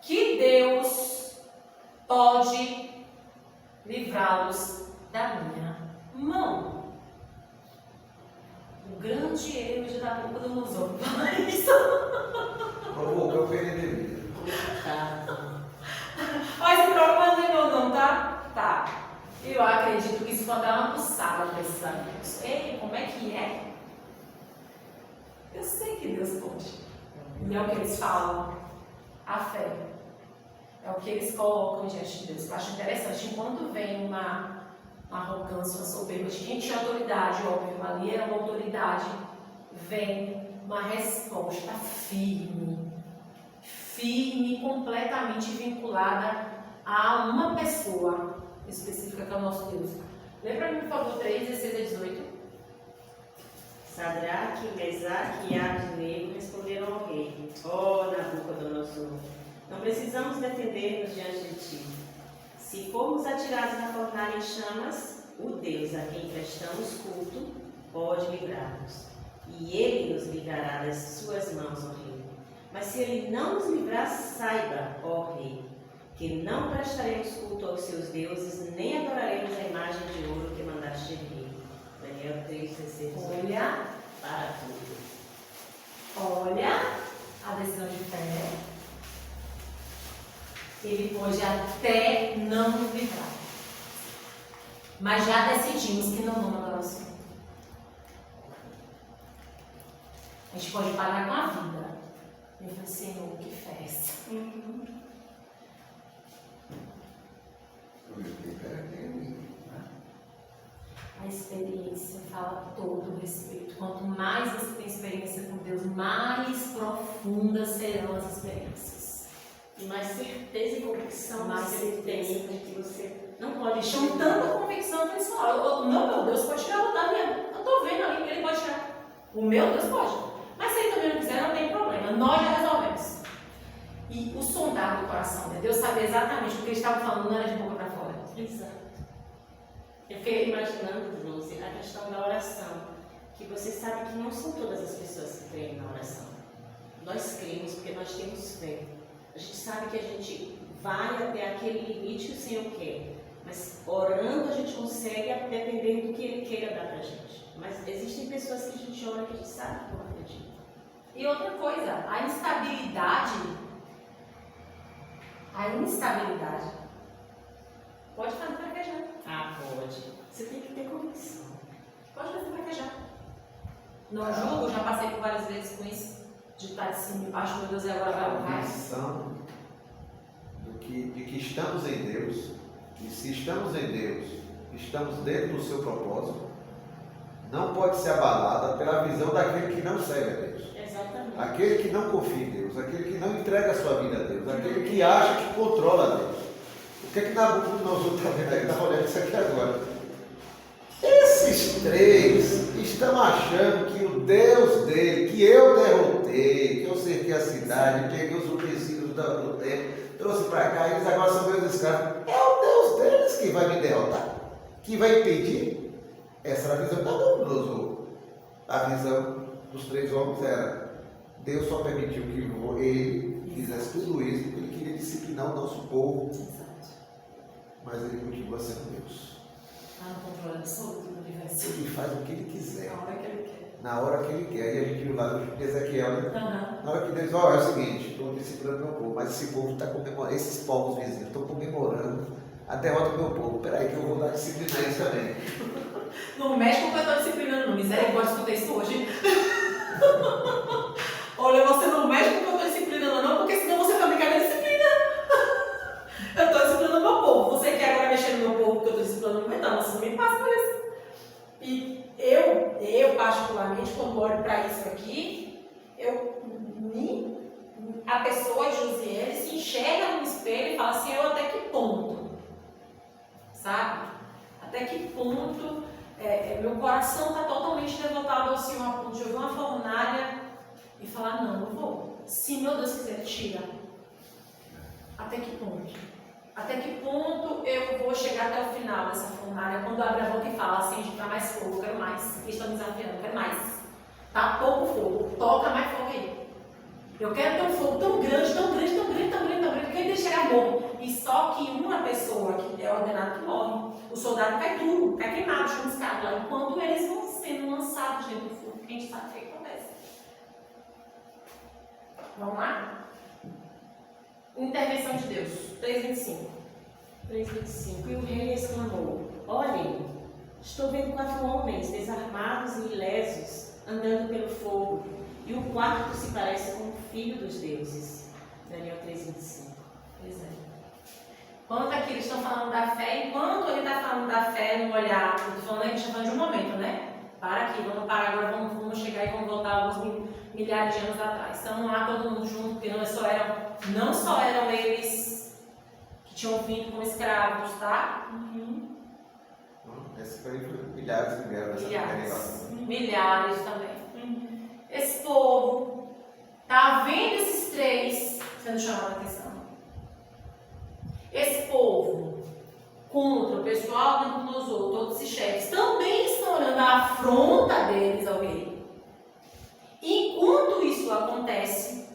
que Deus pode livrá-los da minha mão? O grande erro de Nabucodonosor fala isso. Provocou o vida. Olha, esse problema não, tá? Tá. Eu acredito que isso foi dar uma puxada para esses amigos. Ei, como é que é? Eu sei que Deus pode. E é o que eles falam. A fé. É o que eles colocam diante de Deus. Eu acho interessante. Enquanto vem uma arrogância, uma soberba de quem tinha autoridade, óbvio, ali era uma autoridade, vem uma resposta firme, completamente vinculada a uma pessoa específica que é o nosso Deus. Lembra mim, por favor, 3, 16 a 18. Sadraque, Mesaque e Abednego responderam ao rei: ó Nabucodonosor, não precisamos defender-nos diante de ti. Se formos atirados na fornalha em chamas, o Deus a quem prestamos culto pode livrar-nos, e ele nos livrará das suas mãos, ó rei. Mas se ele não nos livrar, saiba, ó rei, que não prestaremos culto aos seus deuses, nem adoraremos a imagem de ouro que mandaste erguer. Daniel 3, 16. Olha, Para tudo. olha a decisão de fé. Ele pode até não nos livrar. Mas já decidimos que não vamos adorar o Senhor. A gente pode pagar com a vida. Eu falei, Senhor, que festa. A experiência fala todo o respeito. Quanto mais você tem experiência com Deus, mais profundas serão as experiências. E mais certeza e convicção Mais você tem certeza. de que você não pode Eles tinham tanta convicção que eles falaram, meu Deus pode tirar o Daniel. Eu estou vendo ali que ele pode tirar. O meu Deus pode. Mas se ele também não quiser, não tem problema. Nós já resolvemos. E o sondar do coração, né? Deus sabia exatamente o que eles estavam falando, não era de boca para fora. Exato. Eu fiquei imaginando, Lúcia, a questão da oração. Que você sabe que não são todas as pessoas que creem na oração. Nós cremos porque nós temos fé. A gente sabe que a gente vai até aquele limite que o Senhor quer. Mas orando a gente consegue depender do que Ele queira dar pra gente. Mas existem pessoas que a gente ora que a gente sabe que não acredita. E outra coisa, a instabilidade pode fazer fraquejar. Ah, pode. Você tem que ter convicção. Pode fazer fraquejar. Não julgo, já passei por várias vezes com isso. De estar de cima e embaixo, meu Deus, e agora vai A convicção de que estamos em Deus, e se estamos em Deus, estamos dentro do seu propósito, não pode ser abalada pela visão daquele que não segue a Deus. Exatamente. Aquele que não confia em Deus, aquele que não entrega a sua vida a Deus, aquele que acha que controla a Deus. O que é que Nabucodonosor está vendo aí? Está olhando isso aqui agora. Esses três estão achando que o Deus dele, que eu derrotei, que eu cerquei a cidade, peguei os utensílios do templo, trouxe para cá, eles agora são meus escravos. É o Deus deles que vai me derrotar, que vai impedir. Essa era a visão de Nabucodonosor. A visão dos três homens era: Deus só permitiu que ele fizesse tudo isso porque ele queria disciplinar o nosso povo. Exato. Mas ele continua sendo Deus. Está no controle absoluto do universo. Ele faz o que ele quiser, Na hora que ele quer. na hora que ele quer. E a gente viu lá no Ezequiel, né? Uhum. Na hora que Deus diz: ó, é o seguinte, estou disciplinando meu povo, mas esse povo está comemorando, esses povos vizinhos estão comemorando a derrota do meu povo. Peraí que eu vou dar disciplina a isso também. Não mexe com o que eu estou disciplinando, não. Misericórdia, escutei isso hoje. Olha, você não mexe com o que eu estou disciplinando, não, porque senão você também quer me disciplina. Eu estou disciplinando meu povo. Você quer agora mexer no meu povo que eu estou disciplinando? Então, você não me passa por isso. E eu particularmente, quando olho para isso aqui, a pessoa, Josiel, se enxerga no espelho e fala assim: eu até que ponto? Sabe? Até que ponto meu coração está totalmente devotado ao Senhor, a ponto de eu ver uma fornalha e falar: não, eu vou. Se meu Deus quiser, tira. Até que ponto? Até que ponto eu vou chegar até o final dessa fornalha, quando abre a boca e fala: acende para mais fogo, eu quero mais. Eles estão me desafiando, eu quero mais. Tá pouco fogo, toca mais fogo aí. Eu quero ter um fogo tão grande, tão grande, tão grande, tão grande, tão grande, que ele chegar morro. E só que uma pessoa que é ordenada que morre, o soldado cai tudo, cai queimado, chamuscado lá, enquanto eles vão sendo lançados dentro do fogo. A gente sabe o que acontece. Vamos lá? Intervenção de Deus, 3:25. 3:25. E o rei exclamou: olhem, estou vendo 4 homens desarmados e ilesos andando pelo fogo, e o quarto se parece com o filho dos deuses. Daniel 3:25. Pois é. Quando aqui eles estão falando da fé, enquanto ele está falando da fé no olhar, eu estou falando, a gente está falando de um momento, né? Para aqui, vamos parar agora, vamos chegar e vamos voltar alguns milhares de anos atrás. Estamos lá todo mundo junto, porque não só eram eles que tinham vindo como escravos, tá? Esse foi milhares que vieram dessa Milhares. Milhares também. Esse povo está vendo esses três sendo chamado a atenção. Esse povo contra o pessoal do Nabucodonosor, todos esses chefes, também estão olhando a afronta deles ao rei. Enquanto isso acontece,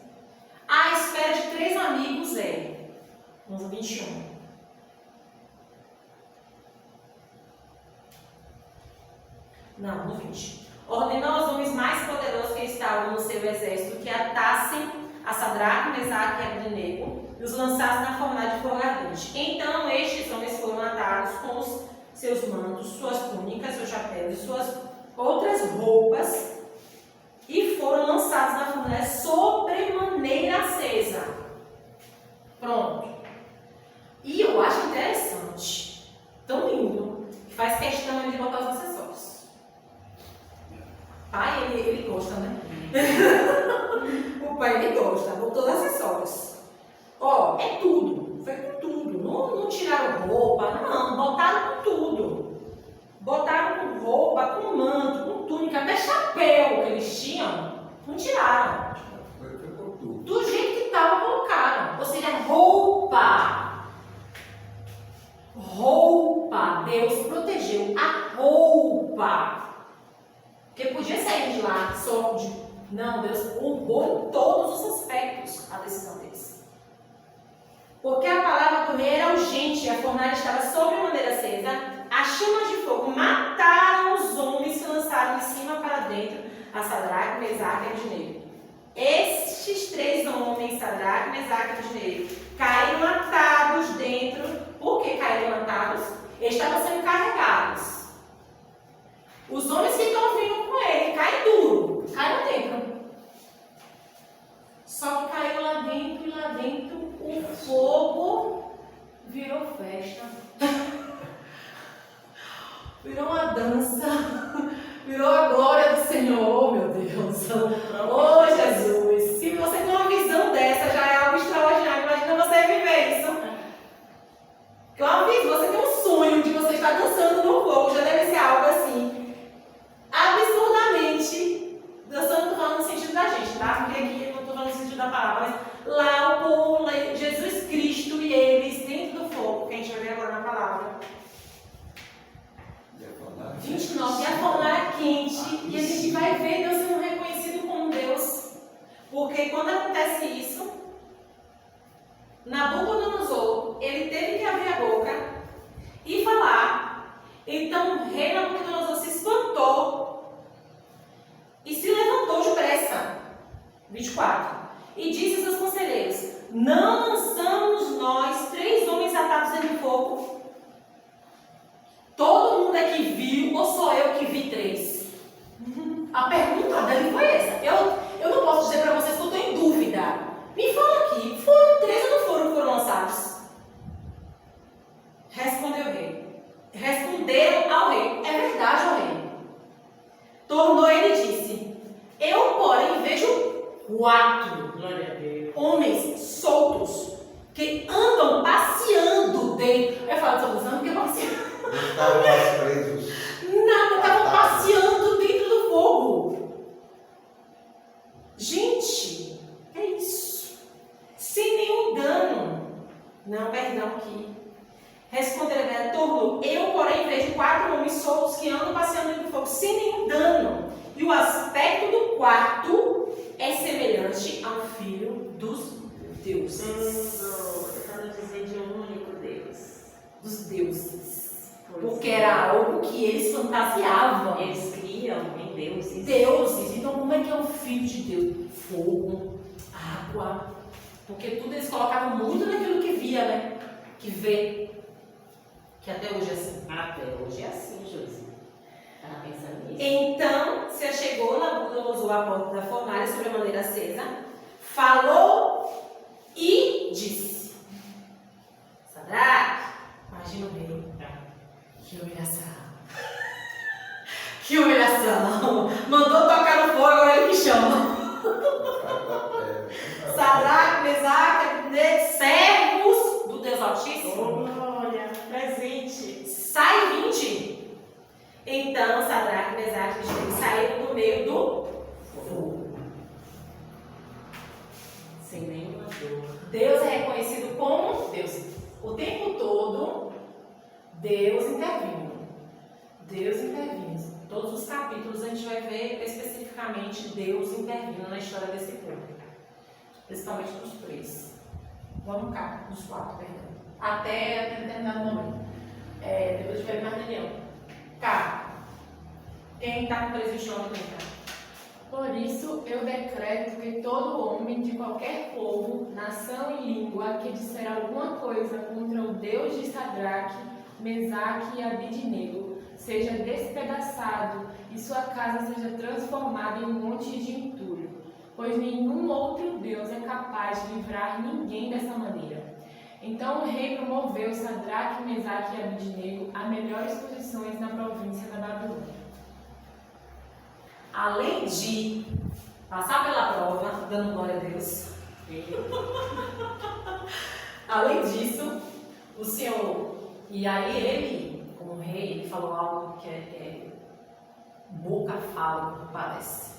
a espera de 3 amigos no 21. Não, no 20. Ordenou aos homens mais poderosos que estavam no seu exército que atassem a Sadraque, Mesaque e Abednego e os lançassem na fornalha de fogo ardente. Então estes homens foram atados com os seus mantos, suas túnicas, seus chapéus e suas outras roupas e foram lançados na fornalha sobremaneira acesa. Pronto. E eu acho interessante, tão lindo, que faz questão de botar os acessórios. Pai, ele gosta, né? O pai, ele gosta, botou os acessórios. Ó, é tudo, foi com tudo. Não tiraram roupa, não, botaram Botaram com roupa, com manto, com túnica, até chapéu que eles tinham, não tiraram. Foi por tudo. Do jeito que estava, colocaram. Ou seja, roupa. Roupa. Deus protegeu a roupa. Porque podia sair de lá só de... Não, Deus honrou em todos os aspectos a decisão deles. Porque a palavra do rei era urgente, a fornalha estava sobremaneira acesa, as chamas de fogo mataram os homens que lançaram de cima para dentro a Sadraque, Mesaque e Abednego. Estes 3 homens, Sadraque, Mesaque e Abednego, caíram atados dentro. Por que caíram atados? Eles estavam sendo carregados. Os homens que estão vindo com ele caem duro, caem lá dentro. Só que caiu lá dentro e lá dentro o fogo virou festa. Virou uma dança. Virou a glória do Senhor, meu Deus. Oh, Jesus. Se você tem uma visão dessa, já é algo extraordinário. Imagina você viver isso. Que uma vez você tem um sonho de você estar dançando no fogo, já deve ser algo assim, absurdamente, dançando, estou falando no sentido da gente, tá? Porque aqui eu não estou falando no sentido da palavra, mas lá o povo, Jesus Cristo e eles dentro do fogo, que a gente vai ver agora na palavra. 29, e a fornalha quente, e a gente vai ver Deus sendo reconhecido como Deus, porque quando acontece isso, Nabucodonosor, ele teve que abrir a boca e falar. Então o rei Nabucodonosor se espantou e se levantou depressa. 24. E disse a seus conselheiros: não lançamos nós 3 homens atados dentro do fogo? Todo mundo aqui viu ou sou eu que vi 3? A pergunta dele foi essa. Eu não posso dizer para vocês que eu estou em dúvida. Me fala aqui, foram 3 ou não foram que foram lançados? Respondeu o rei. Responderam ao rei: é verdade, ó rei. Tornou ele e disse: eu, porém, vejo 4 homens soltos que andam passeando dentro. Eu falo, estão usando porque passeando. Não estavam mais presos. Nada, estavam passeando dentro do fogo. Gente, é isso. Sem nenhum dano. Não, perdão aqui. Responderam, tornou. Eu, porém, vejo 4 homens soltos que andam passeando dentro do fogo sem nenhum dano. E o aspecto do quarto é semelhante ao filho dos deuses. Tentando dizer de um único Deus. Dos deuses. Porque era algo que eles fantasiavam. Eles criam em deuses. Deuses. Então, como é que é o filho de Deus? Fogo, água. Porque tudo eles colocavam muito naquilo que via, né? Que vê. Que até hoje é assim. Até hoje é assim, Josi. Estava pensando nisso. Então, se achegou Nabucodonosor à porta da fornalha sobre a maneira acesa, falou e disse: Sadraque, imagina o rei. Que humilhação. Que humilhação. Mandou tocar no fogo, agora ele que chama. Sadraque, Mesaque, Abednego, servos do Deus Altíssimo. Olha, presente. Sai 20. Então Sadraque, Mesaque e Abednego saíram do meio do fogo. Sem nenhuma dor. Deus é reconhecido como Deus. O tempo todo, Deus intervindo. Deus intervindo. Todos os capítulos a gente vai ver especificamente Deus intervindo na história desse povo. Principalmente dos 3. Vamos cá, dos 4, perdão. Até determinado momento. Depois de ver mais Daniel. Cá. Quem está com 3:29 também, cá? Por isso eu decreto que todo homem de qualquer povo, nação e língua que disser alguma coisa contra o Deus de Sadraque, Mesaque e Abednego seja despedaçado e sua casa seja transformada em um monte de entulho, pois nenhum outro Deus é capaz de livrar ninguém dessa maneira. Então o rei promoveu Sadraque, Mesaque e Abednego a melhores posições na província da Babilônia. Além de passar pela prova, dando glória a Deus, além disso, o Senhor, e aí ele, como com o rei, ele falou algo que boca fala, como parece.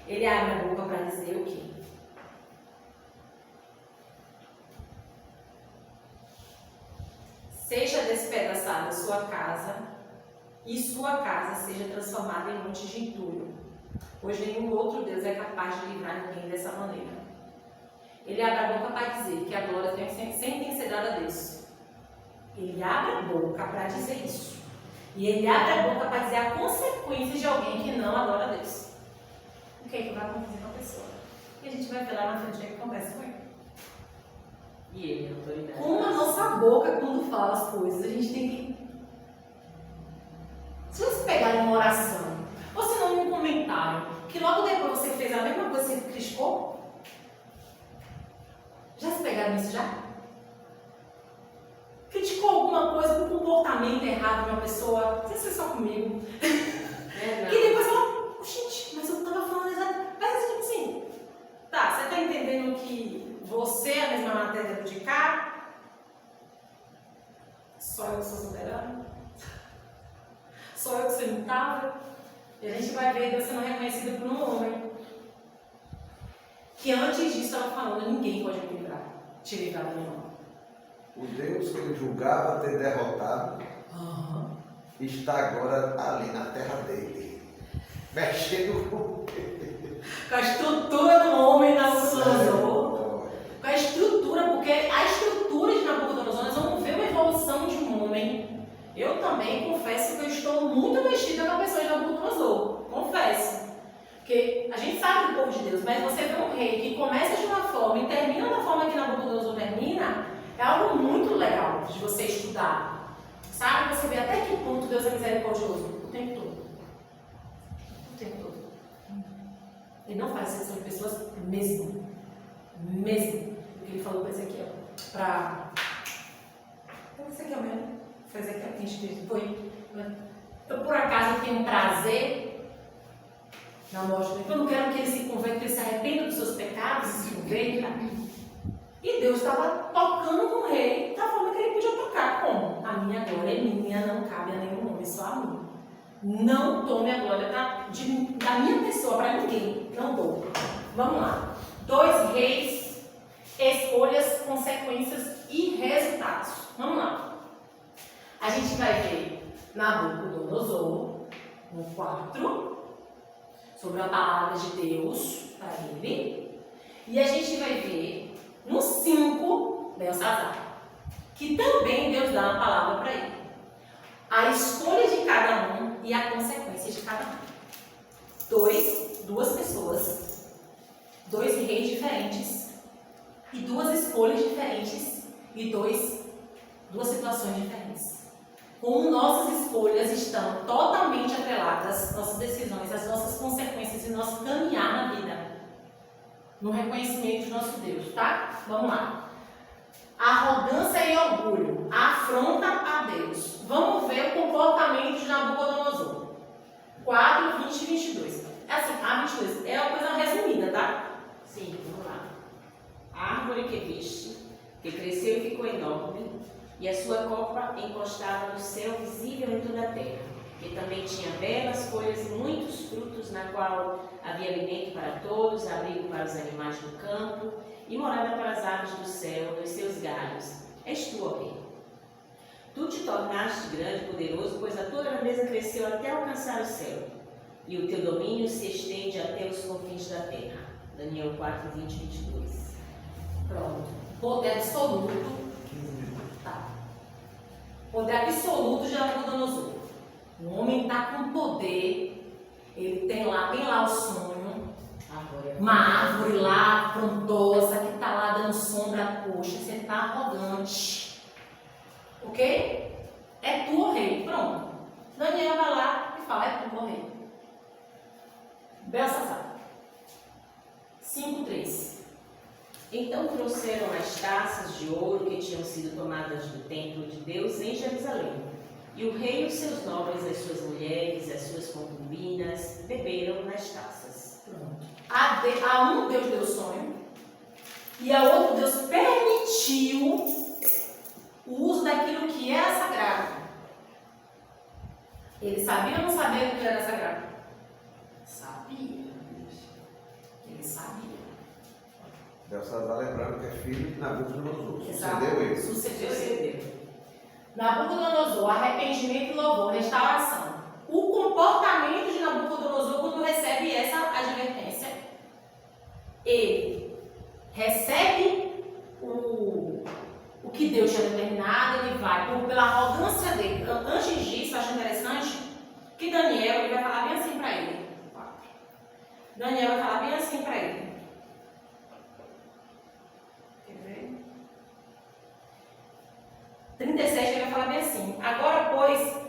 Ele abre a boca para dizer o quê? Seja despedaçada sua casa e sua casa seja transformada em monte de entulho, pois nenhum outro Deus é capaz de livrar ninguém dessa maneira. Ele abre a boca para dizer que a glória sempre tem que ser dada a Deus. Ele abre a boca para dizer isso. E ele abre a boca para dizer a consequência de alguém que não adora a Deus. O que é que vai acontecer com a pessoa? E a gente vai ver lá na frente o que acontece com ele. E ele é autoridade. Como a nossa boca, quando fala as coisas, a gente tem que... Se você pegar uma oração, ou se não, um comentário, que logo depois você fez a mesma coisa que você criticou, já se pegaram nisso já? Criticou alguma coisa por comportamento errado de uma pessoa, não sei se é só comigo. É, E depois fala, gente, mas eu tava falando exatamente. Mas tipo assim, tá, você tá entendendo que você é a mesma matéria de cá? Só eu que sou soberano? Só eu que sou imutável? E a gente vai ver Deus sendo reconhecido por um homem. Que antes disso estava falando, ninguém pode me livrar, te livrar da minha mão. O Deus que ele julgava ter derrotado está agora ali na terra dele, mexendo com Com a estrutura do homem Nabucodonosor. Senhor. Com a estrutura, porque a estrutura de Nabucodonosor, nós vamos ver uma evolução de um homem. Eu também confesso que eu estou muito mexida com a pessoa de Nabucodonosor. Confesso. Porque a gente sabe do povo de Deus, mas você vê um rei que começa de uma forma e termina da forma que Nabucodonosor termina, é algo muito legal de você estudar. Sabe? Você vê até que ponto Deus é misericordioso. O tempo todo. O tempo todo. Ele não faz exceção de pessoas mesmo. Mesmo. O que ele falou para Ezequiel. Foi Ezequiel mesmo. Foi Ezequiel que escrito. Foi. Eu, por acaso, tenho prazer na morte dele. Eu não quero que ele se converta, que ele se arrependa dos seus pecados e se converta. E Deus estava tocando com o rei da forma que ele podia tocar. Como? A minha glória é minha, não cabe a nenhum homem, só a mim. Não tome a glória da minha pessoa para ninguém. Não dou. Vamos lá. 2 reis, escolhas, consequências e resultados. Vamos lá. A gente vai ver Nabucodonosor, no 4, sobre a palavra de Deus para ele. E a gente vai ver no 5, Belsazar, que também Deus dá uma palavra para ele. A escolha de cada um e a consequência de cada um. 2 pessoas, 2 reis diferentes e 2 escolhas diferentes e 2 situações diferentes. Como nossas escolhas estão totalmente atreladas às nossas decisões, às nossas consequências e nosso caminhar na vida. No reconhecimento de nosso Deus, tá? Vamos lá. Arrogância e orgulho, afronta a Deus. Vamos ver o comportamento de Nabucodonosor. 4, 20 e 22. É assim, a 22 é uma coisa resumida, tá? Sim, vamos lá. A árvore que viste, que cresceu e ficou enorme, e a sua copa encostava no céu visível em toda a terra, que também tinha belas folhas e muitos frutos, na qual havia alimento para todos, abrigo para os animais do campo, e morada para as aves do céu, nos seus galhos. És tu, ó rei. Tu te tornaste grande e poderoso, pois a tua grandeza cresceu até alcançar o céu, e o teu domínio se estende até os confins da terra. Daniel 4, 20 e 22. Pronto. Poder absoluto. Tá. Poder absoluto de Nabucodonosor. O homem está com poder. Ele tem lá o sonho. Uma árvore lá, frondosa, que está lá dando sombra. Poxa, você está arrogante. Ok? É tu, ó rei. Pronto. Daniel vai lá e fala, é tu, ó rei. Belsazar. 5:3. Então trouxeram as taças de ouro que tinham sido tomadas do templo de Deus em Jerusalém. E o rei e os seus nobres, as suas mulheres, as suas concubinas, beberam nas taças. Pronto. A um Deus deu sonho e a outro Deus permitiu o uso daquilo que era sagrado. Ele sabia ou não sabia que ele era sagrado? Sabia. Ele sabia. Belsazar, lembrando que é filho de Nabucodonosor. Exato. Sucedeu ele. Sucedeu. Nabucodonosor, arrependimento, louvor, restauração. O comportamento de Nabucodonosor quando recebe essa advertência, ele recebe o que Deus tinha determinado, ele vai, pela arrogância dele. Antes disso, eu acho interessante que Daniel ele vai falar bem assim para ele. Daniel vai falar bem assim para ele. Quer ver? 37 ele vai falar bem assim. Agora, pois.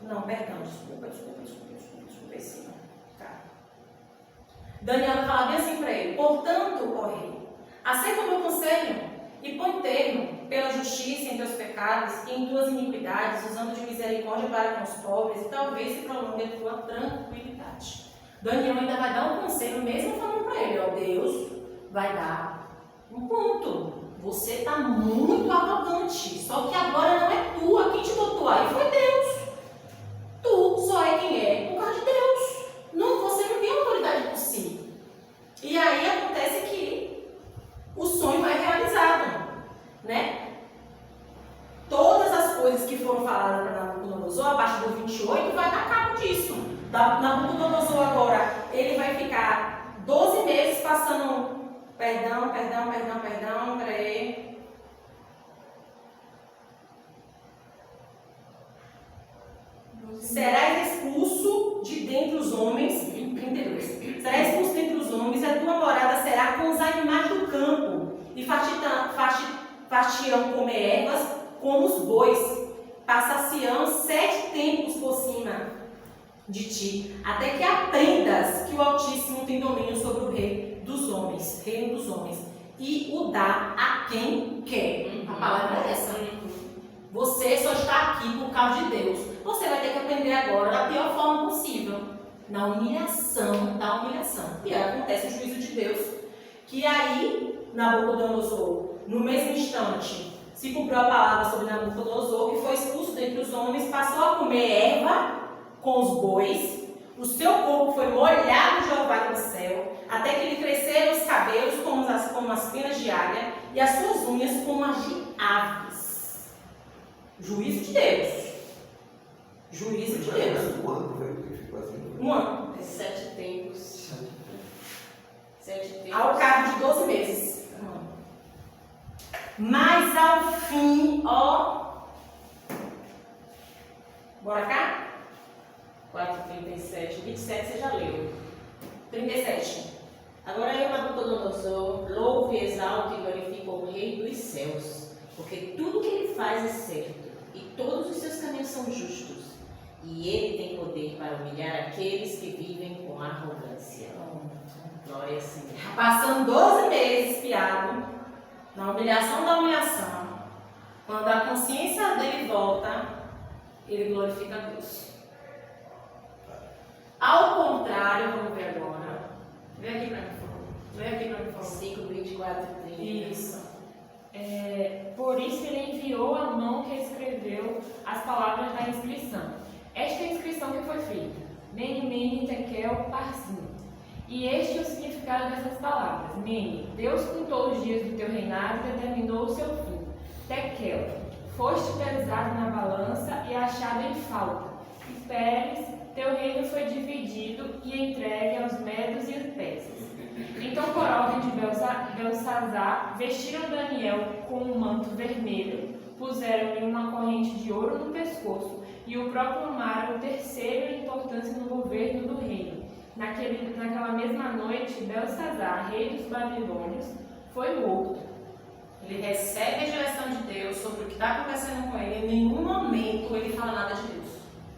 Não, perdão, desculpa esse não. Tá. Daniel vai falar bem assim para ele. Portanto, ó rei, aceita o meu conselho e põe termo pela justiça em teus pecados e em tuas iniquidades, usando de misericórdia para com os pobres, e talvez se prolongue a tua tranquilidade. Daniel ainda vai dar um conselho, mesmo falando para ele, ó, Deus vai dar um ponto. Você está muito arrogante, só que agora não é tu, quem te botou aí foi Deus. Tu só é quem é por causa de Deus. Não, você não tem autoridade por si. E aí acontece que o sonho vai realizado, né? Todas as coisas que foram faladas para Nabucodonosor, a partir do 28, vai dar cabo disso. Nabucodonosor agora, ele vai ficar 12 meses passando... Perdão, peraí. Serás expulso de dentre os homens, 32. Serás expulso dentre os homens, a tua morada será com os animais do campo, e far-te-ão comer ervas como os bois, passar-se-ão 7 tempos por cima de ti, até que aprendas que o Altíssimo tem domínio sobre o rei dos homens, reino dos homens, e o dá a quem quer. A palavra é essa. Você só está aqui por causa de Deus. Você vai ter que aprender agora da pior forma possível, na humilhação da humilhação. E aí acontece o juízo de Deus, que aí Nabucodonosor, no mesmo instante, se cumpriu a palavra sobre Nabucodonosor, que foi expulso dentre os homens, passou a comer erva com os bois, o seu corpo foi molhado de orvalho do céu, até que lhe cresceram os cabelos como as penas de águia, e as suas unhas como as de aves. Juízo de Deus. Juízo de Deus. Um ano foi que ficou assim. Um ano. 7 tempos. 7 tempos. Ao cabo de 12 meses. Mas ao fim, bora cá? 4:37. 27 você já leu. 37. Agora eu, Nabucodonosor, louvo e exalto e glorifico o Rei dos céus, porque tudo que ele faz é certo, e todos os seus caminhos são justos, e ele tem poder para humilhar aqueles que vivem com arrogância. Glória ao Senhor. Passando 12 meses espiado, na humilhação da humilhação, quando a consciência dele volta, ele glorifica a Deus. Ao contrário, vamos ver agora. Vem aqui para mim, por favor. Vem aqui para mim, por favor. 5:24-30. Isso. Por isso ele enviou a mão que escreveu as palavras da inscrição. Esta é a inscrição que foi feita: Mene, Mene, Tekel, Parsim. E este é o significado dessas palavras. Mene, Deus contou os dias do teu reinado e determinou o seu fim. Tekel, foste pesado na balança e achado em falta. E Pérez, teu reino foi dividido e entregue aos medos e aos persas. Então, por ordem de Belsazar, vestiram Daniel com um manto vermelho, puseram-lhe uma corrente de ouro no pescoço e o proclamaram o terceiro em importância no governo do reino. Naquela mesma noite, Belsazar, rei dos babilônios, foi morto. Ele recebe a direção de Deus sobre o que está acontecendo com ele. Em nenhum momento ele fala nada de Deus.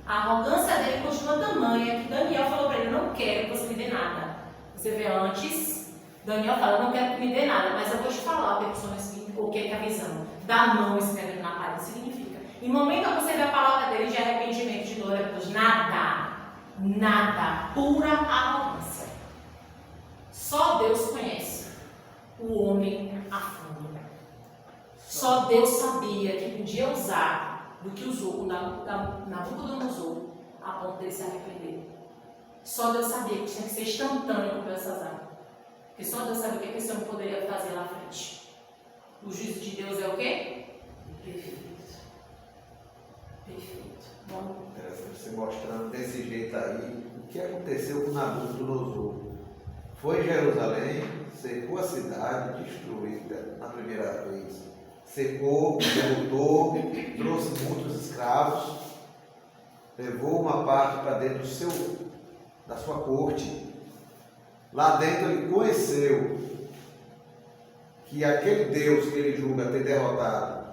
A arrogância dele continua tamanha que Daniel falou para ele: não quero que você me dê nada. Você vê antes, Daniel fala: não quero que me dê nada, mas eu vou te falar o que é a visão. Da mão escrevendo na parede significa. Em momento que você vê a palavra dele de arrependimento, de glória a Deus, nada, pura arrogância. Só Deus conhece o homem a fundo. Só Deus sabia que podia usar do que usou o Nabucodonosor a ponto dele se arrepender. Só Deus sabia que tinha que ser instantâneo com Belsazar. Porque só Deus sabia o que esse homem poderia fazer lá à frente. O juízo de Deus é o quê? Perfeito. Perfeito. Bom, Interessante você mostrando desse jeito aí o que aconteceu com Nabucodonosor. Foi em Jerusalém, cercou a cidade, destruída na primeira vez. Secou, derrotou, trouxe muitos escravos, levou uma parte para dentro da sua corte. Lá dentro ele conheceu que aquele Deus que ele julga ter derrotado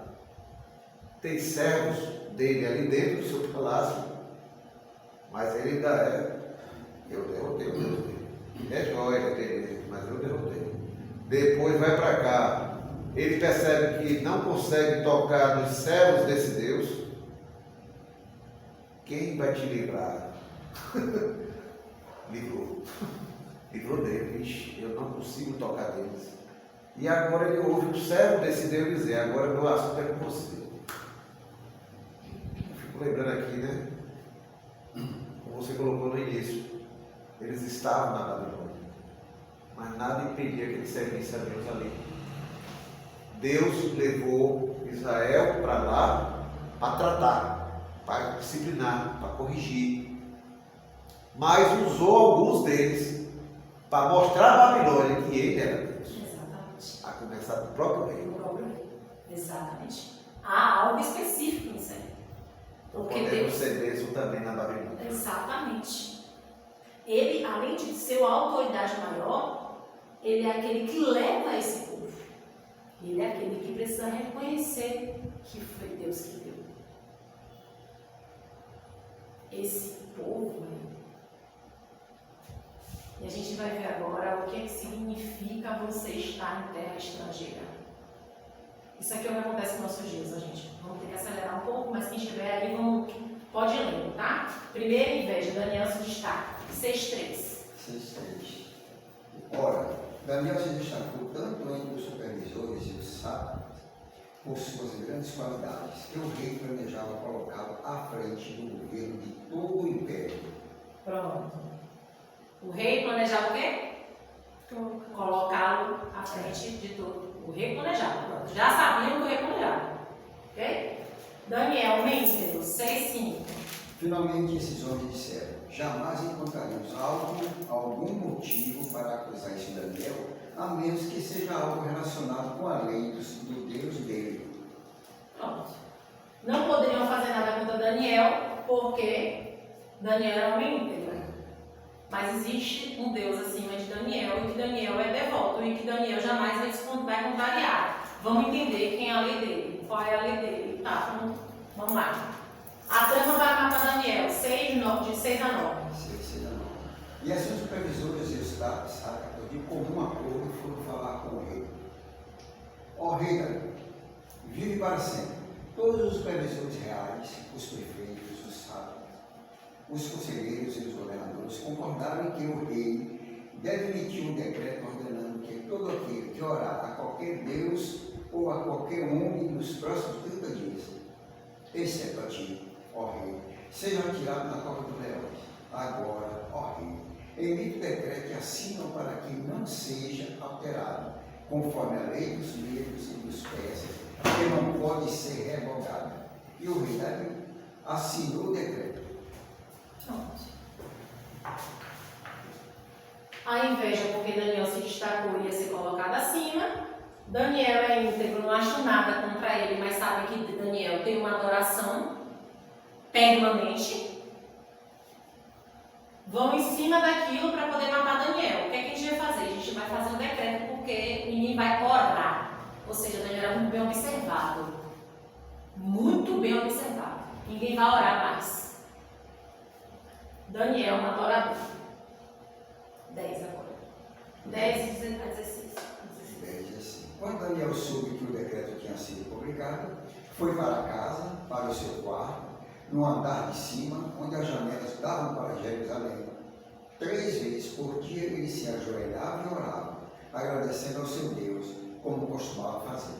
tem servos dele ali dentro do seu palácio, mas ele ainda eu derrotei o Deus dele. É joia dele, mas eu derrotei. Depois vai para cá, ele percebe que não consegue tocar nos servos desse Deus. Quem vai te livrar? Livrou dele. Ixi, eu não consigo tocar deles. E agora ele ouve o servo desse Deus dizer: agora meu assunto é com você. Eu fico lembrando aqui, né? Como você colocou no início, eles estavam na Babilônia, mas nada impedia que eles servissem a Deus ali. Deus levou Israel para lá para tratar, para disciplinar, para corrigir, mas usou alguns deles para mostrar a Babilônia que ele era Deus. exatamente. A começar do próprio rei. O próprio rei. Exatamente. Há algo específico nisso aí. Porque Podemos Deus. ser bênção também na Babilônia. Exatamente. Ele, além de ser a autoridade maior, ele é aquele que leva esse povo. Ele é aquele que precisa reconhecer que foi Deus que deu. Esse povo aí. E a gente vai ver agora o que significa você estar em terra estrangeira. Isso aqui é o que acontece nos nossos dias, a gente. Vamos ter que acelerar um pouco, mas quem estiver aí, pode ir lendo, tá? Primeira inveja, Daniel se destaca. 6:3. 6:3. Ora, Daniel se destacou tanto entre os supervisores e os sábios por suas grandes qualidades, que o rei planejava colocá-lo à frente do governo de todo o império. Pronto. O rei planejava o quê? Colocá-lo à frente de todo. O rei planejava. Pronto. Já sabiam que o rei planejava. Ok? Daniel, Mênfero, 6:5. Finalmente, esses homens disseram: jamais encontraremos algum motivo para acusar esse Daniel, a menos que seja algo relacionado com a lei do Deus dele. Pronto. Não poderiam fazer nada contra Daniel, porque Daniel era homem íntegro. Mas existe um Deus acima de Daniel, e que Daniel é devoto, e que Daniel jamais vai contrariar. Vamos entender quem é a lei dele, qual é a lei dele. Tá, então, vamos lá. A trama vai matar Daniel, de 6 a 9. 6 a 9. E assim os supervisores e os sábios, de comum acordo, foram falar com o rei. Ó rei Dario, vive para sempre. Todos os supervisores reais, os prefeitos, os sábios, os conselheiros e os governadores concordaram em que o rei deve emitir um decreto ordenando que todo aquele que orar a qualquer Deus ou a qualquer homem nos próximos 30 dias, exceto a ti, ó rei, seja retirado na cova dos leões. Agora, ó rei, emite o decreto e assinam para que não seja alterado, conforme a lei dos medos e dos persas, que não pode ser revogada. E o rei Dario assinou o decreto. Pronto. A inveja, porque Daniel se destacou e ia ser colocado acima. Daniel é íntegro, não acho nada contra ele, mas sabe que Daniel tem uma adoração permanente. Vão em cima daquilo para poder matar Daniel. O que é que a gente vai fazer? A gente vai fazer um decreto porque ninguém vai orar. Ou seja, Daniel era muito bem observado. Muito bem observado. Ninguém vai orar mais. Daniel, um adorador. 10 agora. 10 a 16. 10 assim. Quando Daniel soube que o decreto tinha sido publicado, foi para casa, para o seu quarto, no andar de cima, onde as janelas davam para Jerusalém. 3 vezes por dia ele se ajoelhava e orava, agradecendo ao seu Deus, como costumava fazer.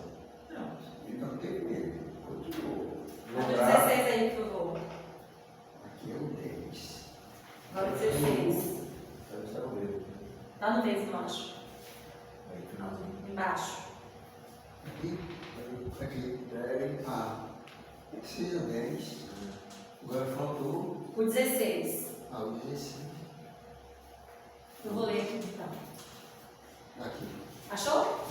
Pronto. Ele não teve medo, continuou. A 16 aí, por favor. Aqui é o 10. Agora 16. Está no meio. Está no meio embaixo. Aí, finalzinho. Embaixo. Aqui? Aqui. 10. Ah, 6 a 10. Agora faltou O 16. o 16. Eu vou ler aqui então. Aqui. Achou?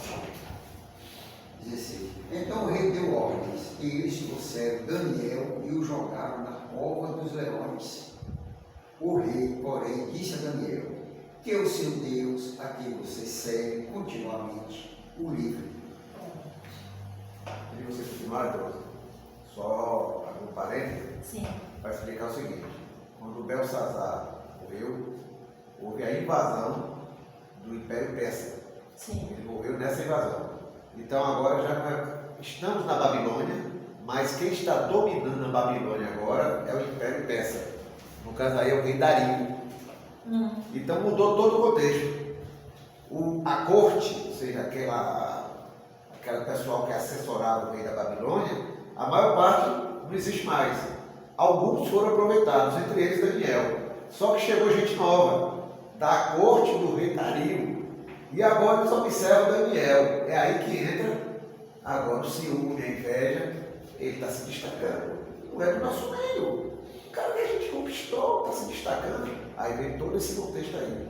16. Então o rei deu ordens, e eles trouxeram Daniel e o jogaram na cova dos leões. O rei, porém, disse a Daniel que o seu Deus, a quem você serve continuamente, o livre. E você continuar, Deus, só um parênteses, Sim. para explicar o seguinte: quando Belsazar morreu, houve a invasão do Império Persa. Sim. Ele morreu nessa invasão. Então agora já estamos na Babilônia, mas quem está dominando a Babilônia agora é o Império Persa. No caso aí é o rei Dario. Então mudou todo o contexto. A corte, ou seja, aquela pessoal que assessorava o rei da Babilônia, a maior parte não existe mais. Alguns foram aproveitados, entre eles Daniel. Só que chegou gente nova, da corte do rei Dario. E agora eles observam Daniel. É aí que entra agora o ciúme, a inveja. Ele está se destacando. Não é do nosso meio. O cara que a gente conquistou está se destacando. Aí vem todo esse contexto aí.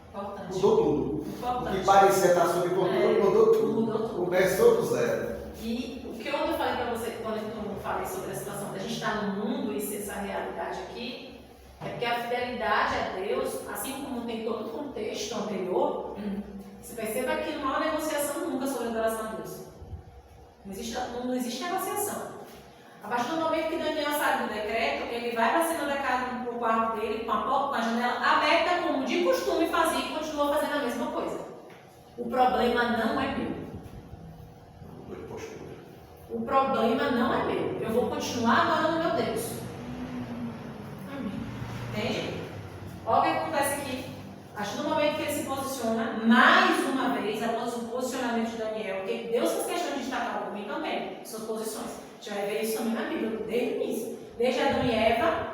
Importante. Mudou tudo. O Importante. que parecia estar sob controle mudou tudo. Mudou tudo. Começou do zero. E o que eu falei para você quando eu falei sobre a situação da gente estar no mundo e ser essa realidade aqui, é porque a fidelidade a Deus, assim como tem todo o contexto anterior, você perceba que não há negociação nunca sobre a adoração a Deus. Não existe negociação. A partir do momento que Daniel sabe do decreto, ele vai para cima da casa, para o quarto dele, com a porta, com a janela aberta, como de costume fazia, e continua fazendo a mesma coisa. O problema não é meu. Mudou de postura. O problema não é meu. Eu vou continuar adorando meu Deus. Entende? Olha o que acontece aqui. Acho que no momento que ele se posiciona, mais uma vez, após o posicionamento de Daniel, porque Deus faz questão de destacar o homem também, suas posições. A gente vai ver isso também na Bíblia, desde o início. Desde Adão e Eva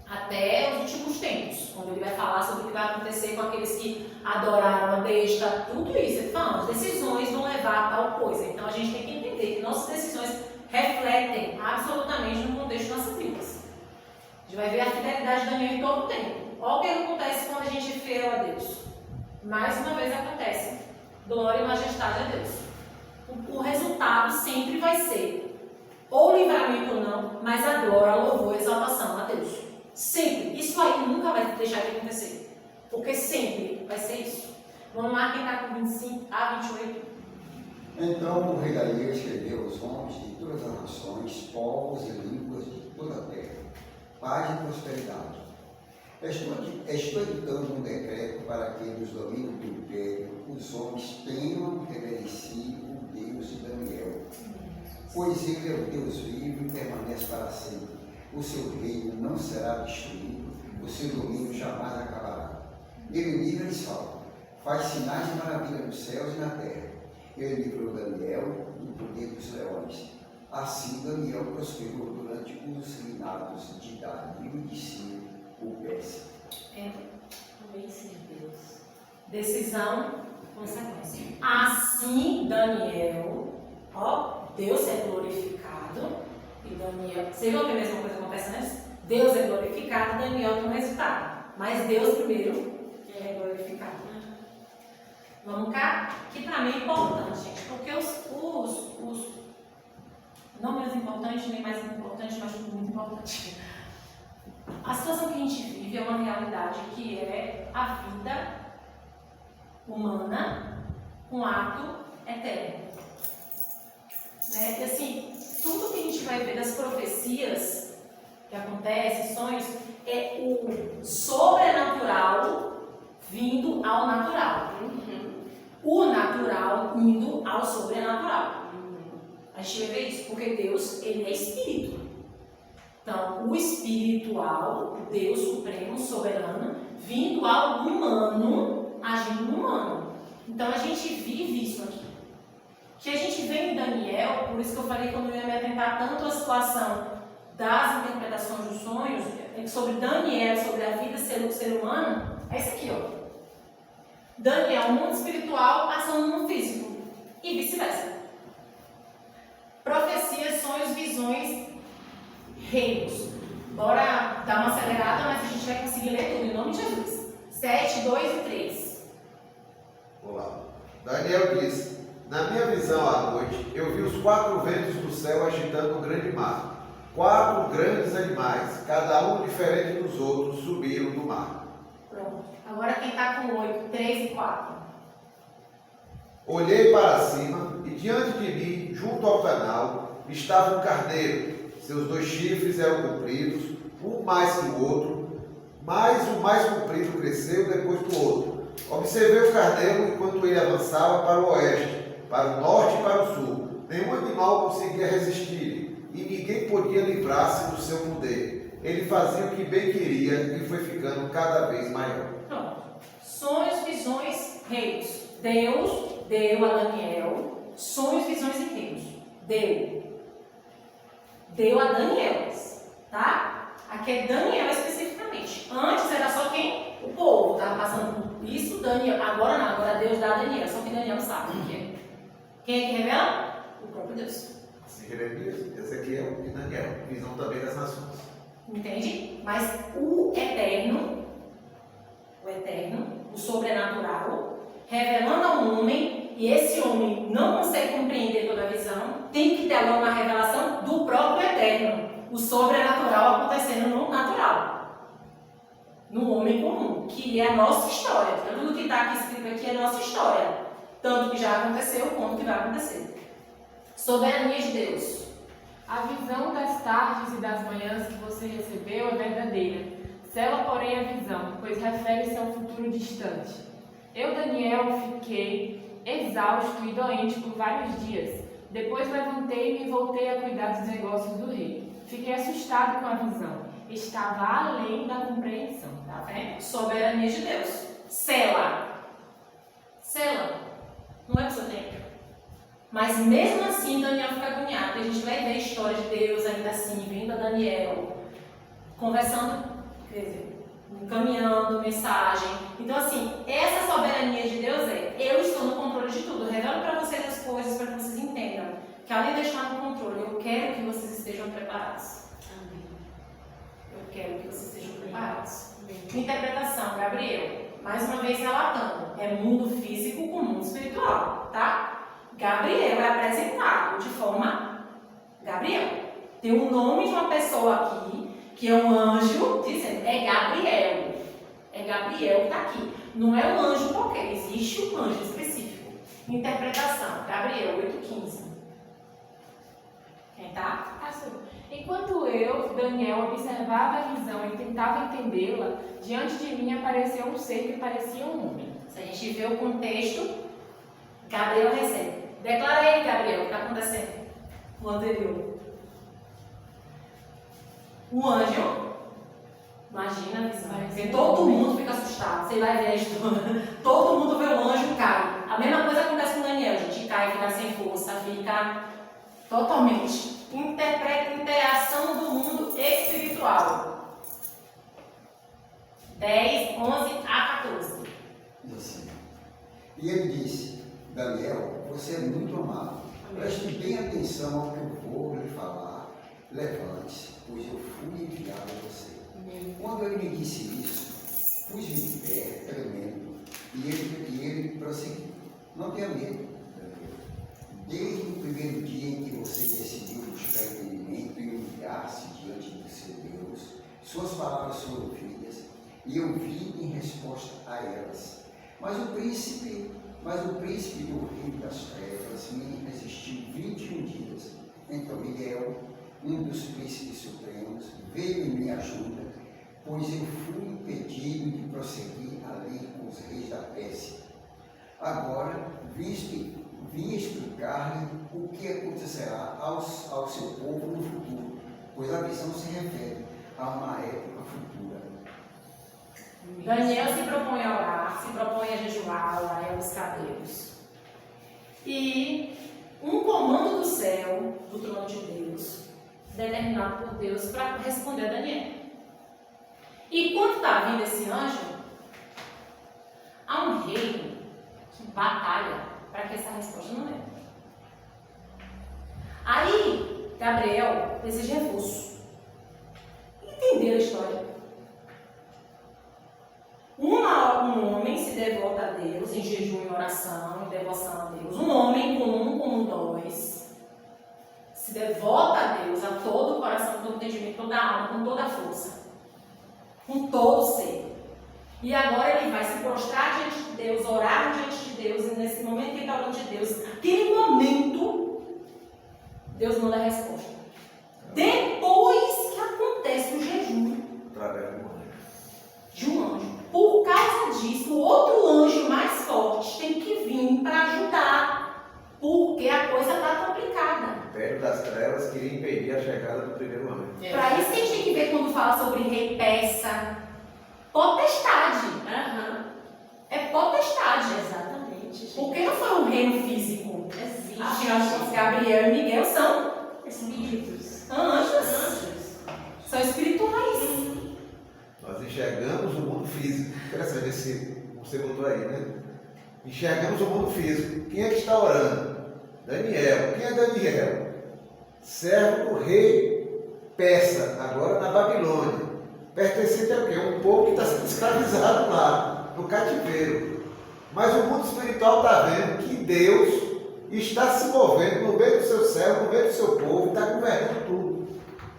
até os últimos tempos, quando ele vai falar sobre o que vai acontecer com aqueles que adoraram a besta, tudo isso. Ele fala, as decisões vão levar a tal coisa. Então a gente tem que entender que nossas decisões refletem absolutamente no contexto de nossas vidas. A gente vai ver a fidelidade de Daniel em todo o tempo. Olha o que acontece quando a gente é fiel a Deus. Mais uma vez acontece. Glória e majestade a Deus. O resultado sempre vai ser ou livramento ou não, mas a glória, a louvor, a exaltação a Deus. Sempre. Isso aí nunca vai deixar de acontecer. Porque sempre vai ser isso. Vamos lá, quem está com 25 a 28. Então o rei Dario escreveu aos homens de todas as nações, povos e línguas de toda a terra, paz e prosperidade. Estou editando um decreto para que nos domínios do império os homens tenham reverenciado o Deus de Daniel, pois ele é o Deus vivo e permanece para sempre. O seu reino não será destruído, o seu domínio jamais acabará. Ele livra e salva, faz sinais de maravilha nos céus e na terra. Ele livrou Daniel do poder dos leões. Assim Daniel prosperou durante os reinados de Dario e de Ciro, o Persa. Decisão, consequência. Assim Daniel, Deus é glorificado e Daniel. Você viu que a mesma coisa acontece antes? Deus é glorificado, Daniel tem um resultado. Mas Deus primeiro é glorificado. Vamos cá? Que para mim é importante, gente, porque os não menos importantes, nem mais importantes, mas tudo muito importante. A situação que a gente vive é uma realidade que é a vida humana, um ato eterno. Né? E assim, tudo que a gente vai ver das profecias que acontecem, sonhos, é o sobrenatural vindo ao natural. O natural indo ao sobrenatural. A gente vai ver isso, porque Deus, ele é espírito. Então, o espiritual, o Deus supremo, soberano, vindo ao humano, agindo no humano. Então, a gente vive isso aqui. Que a gente vê em Daniel, por isso que eu falei que eu não ia me atentar tanto à situação das interpretações interpretações dos sonhos, sobre Daniel, sobre a vida do ser humano, é isso aqui, ó. Daniel, mundo espiritual, ação no mundo físico. E vice-versa. Profecias, sonhos, visões, reinos. Bora dar uma acelerada, mas a gente vai conseguir ler tudo, em nome de Jesus. 7, 2 e 3. Vamos lá. Daniel diz: na minha visão à noite, eu vi os 4 ventos do céu agitando um grande mar. 4 grandes animais, cada um diferente dos outros, subiram do mar. Pronto. Agora quem está com 8, 3 e 4. Olhei para cima e diante de mim, junto ao canal, estava um carneiro. Seus 2 chifres eram compridos, um mais que o outro, mas o mais comprido cresceu depois do outro. Observei o carneiro enquanto ele avançava para o oeste, para o norte e para o sul. Nenhum animal conseguia resistir e ninguém podia livrar-se do seu poder. Ele fazia o que bem queria e foi ficando cada vez maior. Pronto. Sonhos, visões, reinos. Deus deu a Daniel sonhos, visões e reinos. Deu a Daniel, tá? Aqui é Daniel especificamente. Antes era só quem? O povo estava passando por isso, Daniel. Agora não, agora Deus dá a Daniel, só que Daniel não sabe o que é. Quem é que revela? O próprio Deus. Assim, Jeremias, Ezequiel e Daniel, visão também das nações. Entende? Mas o eterno, o sobrenatural, revelando ao homem, e esse homem não consegue compreender toda a visão, tem que ter agora uma revelação do próprio eterno, o sobrenatural acontecendo no natural, no homem comum, que é a nossa história. Tudo que está aqui escrito aqui é a nossa história, tanto que já aconteceu quanto que vai acontecer. Soberania de Deus. A visão das tardes e das manhãs que você recebeu é verdadeira. Sela, porém, a visão, pois refere-se a um futuro distante. Eu, Daniel, fiquei exausto e doente por vários dias. Depois levantei-me e voltei a cuidar dos negócios do rei. Fiquei assustado com a visão. Estava além da compreensão. Tá vendo? Soberania de Deus. Sela. Não é para o seu tempo. Mas mesmo assim, Daniel fica agoniado. A gente vai ver a história de Deus ainda assim, vindo a Daniel, conversando, quer dizer, encaminhando mensagem. Então, assim, essa soberania de Deus eu estou no controle de tudo. Eu revelo para vocês as coisas para que vocês entendam que além de estar no controle, eu quero que vocês estejam preparados. Amém. Eu quero que vocês estejam preparados. Interpretação, Gabriel. Mais uma vez relatando. É mundo físico com mundo espiritual, tá? Gabriel é apresentado de forma Gabriel. Tem o nome de uma pessoa aqui, que é um anjo, dizendo, é Gabriel. É Gabriel que está aqui. Não é um anjo qualquer, existe um anjo específico. Interpretação, Gabriel 8,15. Quem tá? Enquanto eu, Daniel, observava a visão e tentava entendê-la, diante de mim apareceu um ser que parecia um homem. Se a gente vê o contexto, Gabriel recebe. Declara aí, Gabriel, o que está acontecendo? O anterior. O anjo, imagina a visão. Porque todo mundo fica assustado. Você vai ver a história. Todo mundo vê o anjo cai. A mesma coisa acontece com Daniel. A gente cai, fica sem força, fica totalmente. Interpreta interação do mundo espiritual. 10, 11 a 14. Diz assim, e ele disse, Daniel, você é muito amado. Preste bem atenção ao que eu vou lhe falar. Levante-se, pois eu fui enviado a você. Quando ele me disse isso, pus-me de pé, tremendo, e ele prosseguiu. Não tenha medo, Daniel. Desde o primeiro dia em que você decidiu buscar entendimento e humilhar-se diante do seu Deus, suas palavras foram ouvidas, e eu vim em resposta a elas. Mas o príncipe do reino das trevas me resistiu 21 dias. Então Miguel, um dos príncipes supremos, veio em minha ajuda, pois eu fui impedido de prosseguir ali com os reis da Pérsia. Agora vim explicar-lhe o que acontecerá ao seu povo no futuro, pois a visão se refere a uma época futura. Daniel se propõe a orar, se propõe a jejuar, a orar e a buscar Deus. E um comando do céu, do trono de Deus, determinado por Deus para responder a Daniel. E quando está vindo esse anjo, há um rei que batalha para que essa resposta não venha. Aí, Gabriel deseja reforço. Entender a história. Um homem se devota a Deus em jejum e oração, em devoção a Deus. Um homem comum como nós se devota a Deus, a todo o coração, com todo o entendimento, toda a alma, com toda a força, com todo o ser. E agora ele vai se prostrar diante de Deus, orar diante de Deus, e nesse momento que ele está olhando de Deus, naquele momento, Deus manda a resposta. Depois que acontece o jejum de um anjo. Por causa disso, o outro anjo mais forte tem que vir para ajudar, porque a coisa está complicada. O Império das Trevas queria impedir a chegada do primeiro anjo. Para isso que a gente tem que ver quando fala sobre rei persa. Potestade. É potestade. Exatamente, gente. Porque não foi um reino físico. Existe. Gabriel e Miguel são Espíritos. anjos. São espirituais. Nós enxergamos o mundo físico. Interessante esse você botou aí, né? Enxergamos o mundo físico. Quem é que está orando? Daniel. Quem é Daniel? Servo do rei persa, agora na Babilônia. Pertencente a quê? Um povo que está sendo escravizado lá, no cativeiro. Mas o mundo espiritual está vendo que Deus está se movendo no meio do seu céu, no meio do seu povo, está governando tudo.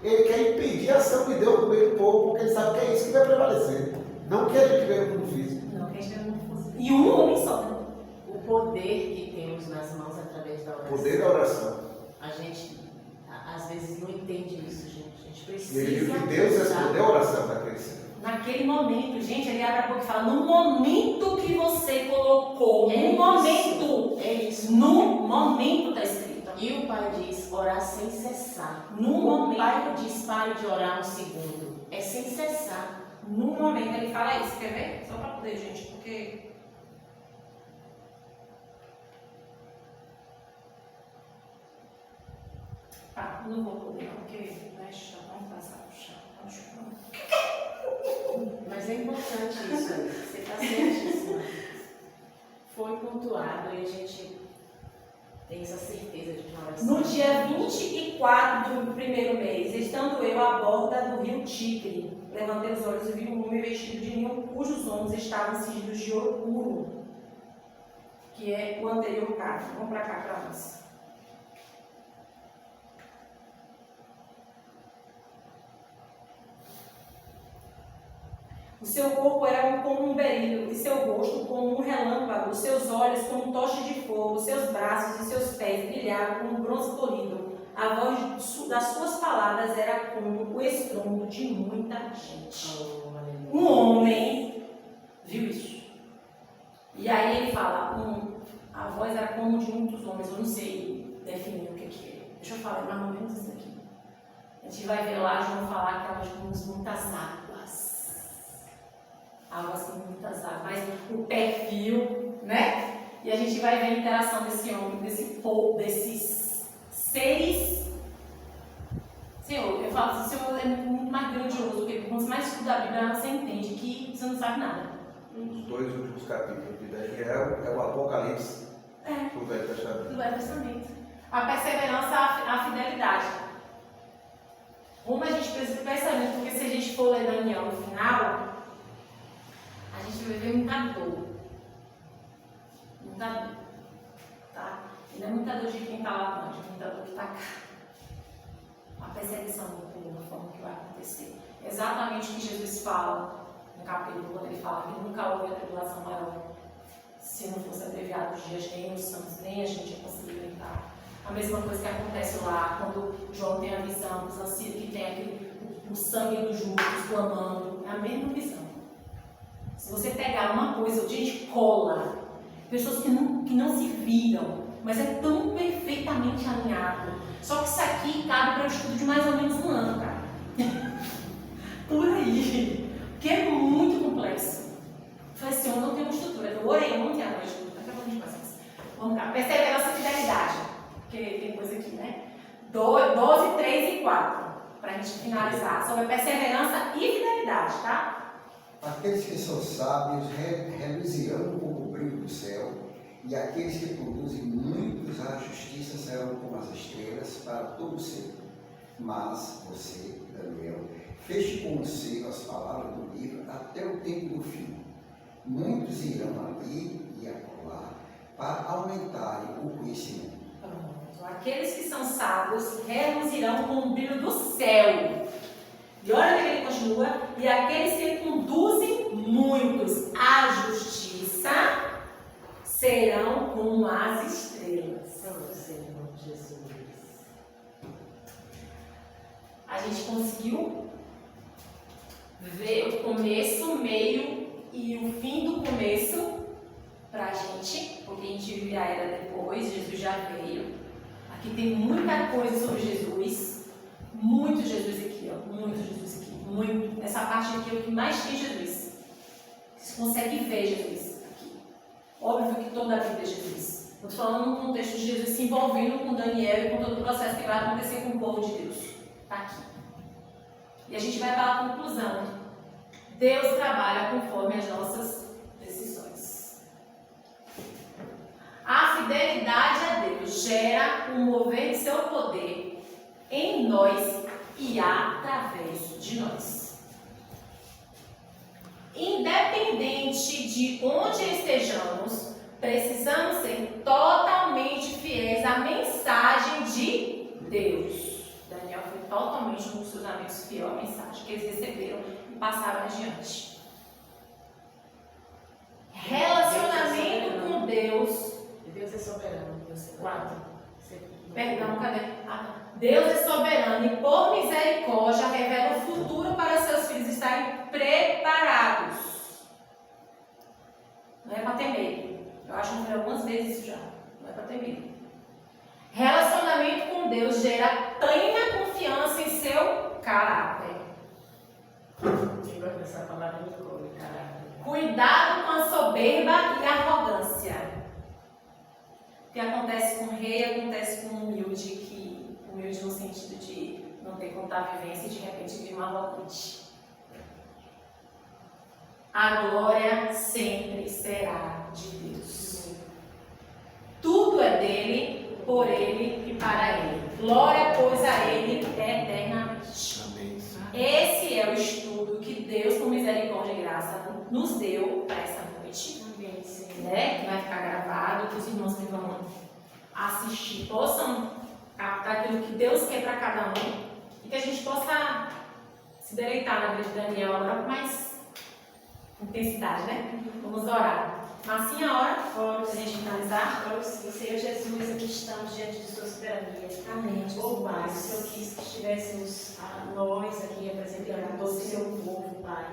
Ele quer impedir a ação de Deus no meio do povo, porque ele sabe que é isso que vai prevalecer. Não que a gente vê no mundo físico. Não, que a gente vê no mundo físico. E um homem só. Né? O poder que temos nas mãos através da oração. Poder da oração. A gente, às vezes, não entende isso, gente. A gente precisa. E ele diz que Deus respondeu a oração para crescer. Naquele momento, gente, ele abre a boca e fala, no momento que você colocou, no momento. É isso. No momento está escrito. E o Pai diz, orar sem cessar. No O momento. Pai não diz, pare de orar um segundo. É sem cessar. No momento ele fala isso, quer ver? Só para poder, gente, porque... Ah, não vou poder não, porque mexe, vamos passar pro chão. Mas é importante isso aí. Você está certíssima. Foi pontuado e a gente tem essa certeza de que a oração. No dia 24 do primeiro mês, estando eu à borda do rio Tigre, levantei os olhos e vi um homem vestido de linho, cujos ombros estavam cingidos de ouro puro, que é o anterior carro. Vamos para cá para nós. O seu corpo era como um berilo, e seu rosto como um relâmpago, os seus olhos como um toche de fogo, os seus braços e seus pés brilhavam como um bronze polido. A voz das suas palavras era como o estrondo de muita gente. Um homem viu isso. E aí ele fala, a voz era como de muitos homens, eu não sei definir o que é. Deixa eu falar mais ou menos isso aqui. A gente vai ver lá, João falar que estava com muitas águas. Águas com muitas águas, mas o perfil, né? E a gente vai ver a interação desse homem, desse povo, desses seres. Senhor, eu falo assim, Senhor é muito mais grandioso, porque quanto mais estuda a Bíblia, você entende que você não sabe nada. Os dois últimos capítulos de Daniel é o Apocalipse do Velho Testamento. Do Velho Testamento. A perseverança, a fidelidade. Como a gente precisa perceber, porque se a gente for ler Daniel no final, a gente vai ver muita dor. Muita dor. Tá? E não é muita dor de quem está lá, não, é muita dor que está cá. A perseguição do povo, da forma que vai acontecer. Exatamente o que Jesus fala no capítulo, quando ele fala que nunca houve a tribulação maior. Se não fosse abreviado os dias, nem os santos, nem a gente ia conseguir aguentar. A mesma coisa que acontece lá, quando João tem a visão dos anciãos, que tem o sangue dos justos clamando. É a mesma visão. Se você pegar uma coisa, gente, cola. Pessoas que não se viram, mas é tão perfeitamente alinhado. Só que isso aqui cabe para o estudo de mais ou menos um ano, cara. Por aí. Porque é muito complexo. Eu falei assim, eu não tenho uma estrutura. Eu orei ontem à noite. Daqui a pouco a gente passa isso. Vamos cá. Perseverança e fidelidade. Porque tem coisa aqui, né? 12, 3 e 4. para a gente finalizar, sobre perseverança e fidelidade, tá? Aqueles que são sábios reluzirão como o brilho do céu, e aqueles que produzem muitos à justiça serão como as estrelas para todo o sempre. Mas você, Daniel, feche com o selo as palavras do livro até o tempo do fim. Muitos irão ali e acolá para aumentarem o conhecimento. Pronto. Aqueles que são sábios reluzirão com o brilho do céu. E olha que ele continua. E aqueles que conduzem muitos à justiça serão como as estrelas. Senhor Jesus. A gente conseguiu ver o começo, o meio e o fim do começo pra gente, porque a gente vive a era depois, Jesus já veio. Aqui tem muita coisa sobre Jesus, muito Jesus aqui, ó, muito Jesus aqui, muito. Essa parte aqui é o que mais tem Jesus. Você consegue ver Jesus aqui. Óbvio que toda a vida é Jesus. Estou falando no contexto de Jesus se envolvendo com Daniel e com todo o processo que vai acontecer com o povo de Deus. Está aqui. E a gente vai para a conclusão. Deus trabalha conforme as nossas decisões. A fidelidade a Deus gera um mover de seu poder em nós e através de nós. Independente de onde estejamos, precisamos ser totalmente fiéis à mensagem de Deus. Daniel foi totalmente com seus amigos fiel à mensagem que eles receberam e passaram adiante. Relacionamento com Deus. Deus é soberano. Deus é Quatro. Perdão, cadê? Deus é soberano e por misericórdia revela o futuro para seus filhos estarem preparados. Não é para ter medo. Eu acho que eu falei algumas vezes isso já. Não é para ter medo. Relacionamento com Deus gera plena confiança em seu caráter. Eu gosto dessa palavra, Nicole, caráter. Cuidado com a soberba e a arrogância. O que acontece com o rei acontece com o humilde, que humilde no sentido de não ter contato vivência e de repente vir uma arrogante. A glória sempre será de Deus. Tudo é dele, por ele e para ele. Glória, pois, a ele eternamente. Amém. Esse é o estudo que Deus, com misericórdia e graça, nos deu para essa noite. Amém, Senhor. Né? Que vai ficar gravado, que os irmãos que vão assistir possam captar aquilo que Deus quer para cada um e que a gente possa se deleitar na vida de Daniel agora com mais intensidade, né? Vamos orar. Marcinha, ora, para a gente finalizar. Agora, Senhor Jesus, aqui estamos diante de sua soberania. Amém. Oh, Pai, o Senhor quis que estivéssemos nós aqui representando todo o seu povo, Pai,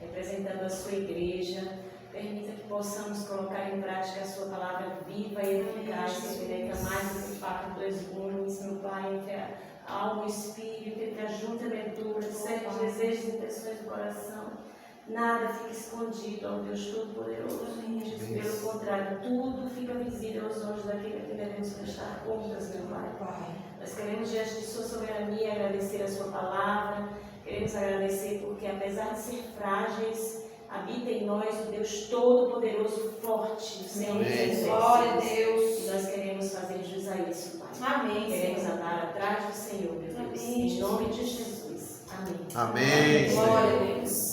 representando a sua igreja. Permita que possamos colocar em prática a sua palavra viva e eficaz, que penetra mais do que faca de dois gumes, meu Pai, entre a alma e o espírito, entre a junta e a medula, discerne os desejos e intenções do coração. Nada fica escondido ao Deus Todo-Poderoso. Pelo contrário, tudo fica visível aos olhos daquele a quem devemos prestar contas, meu Pai. Nós queremos, diante de sua soberania, agradecer a sua palavra. Queremos agradecer porque, apesar de ser frágeis, habita em nós o Deus Todo-Poderoso, forte, o Senhor Jesus. Glória a Deus. E nós queremos fazer jus a isso, Pai. Amém. Queremos andar atrás do Senhor, meu Deus. Amém. Em nome de Jesus. Amém. Amém. Glória a Deus.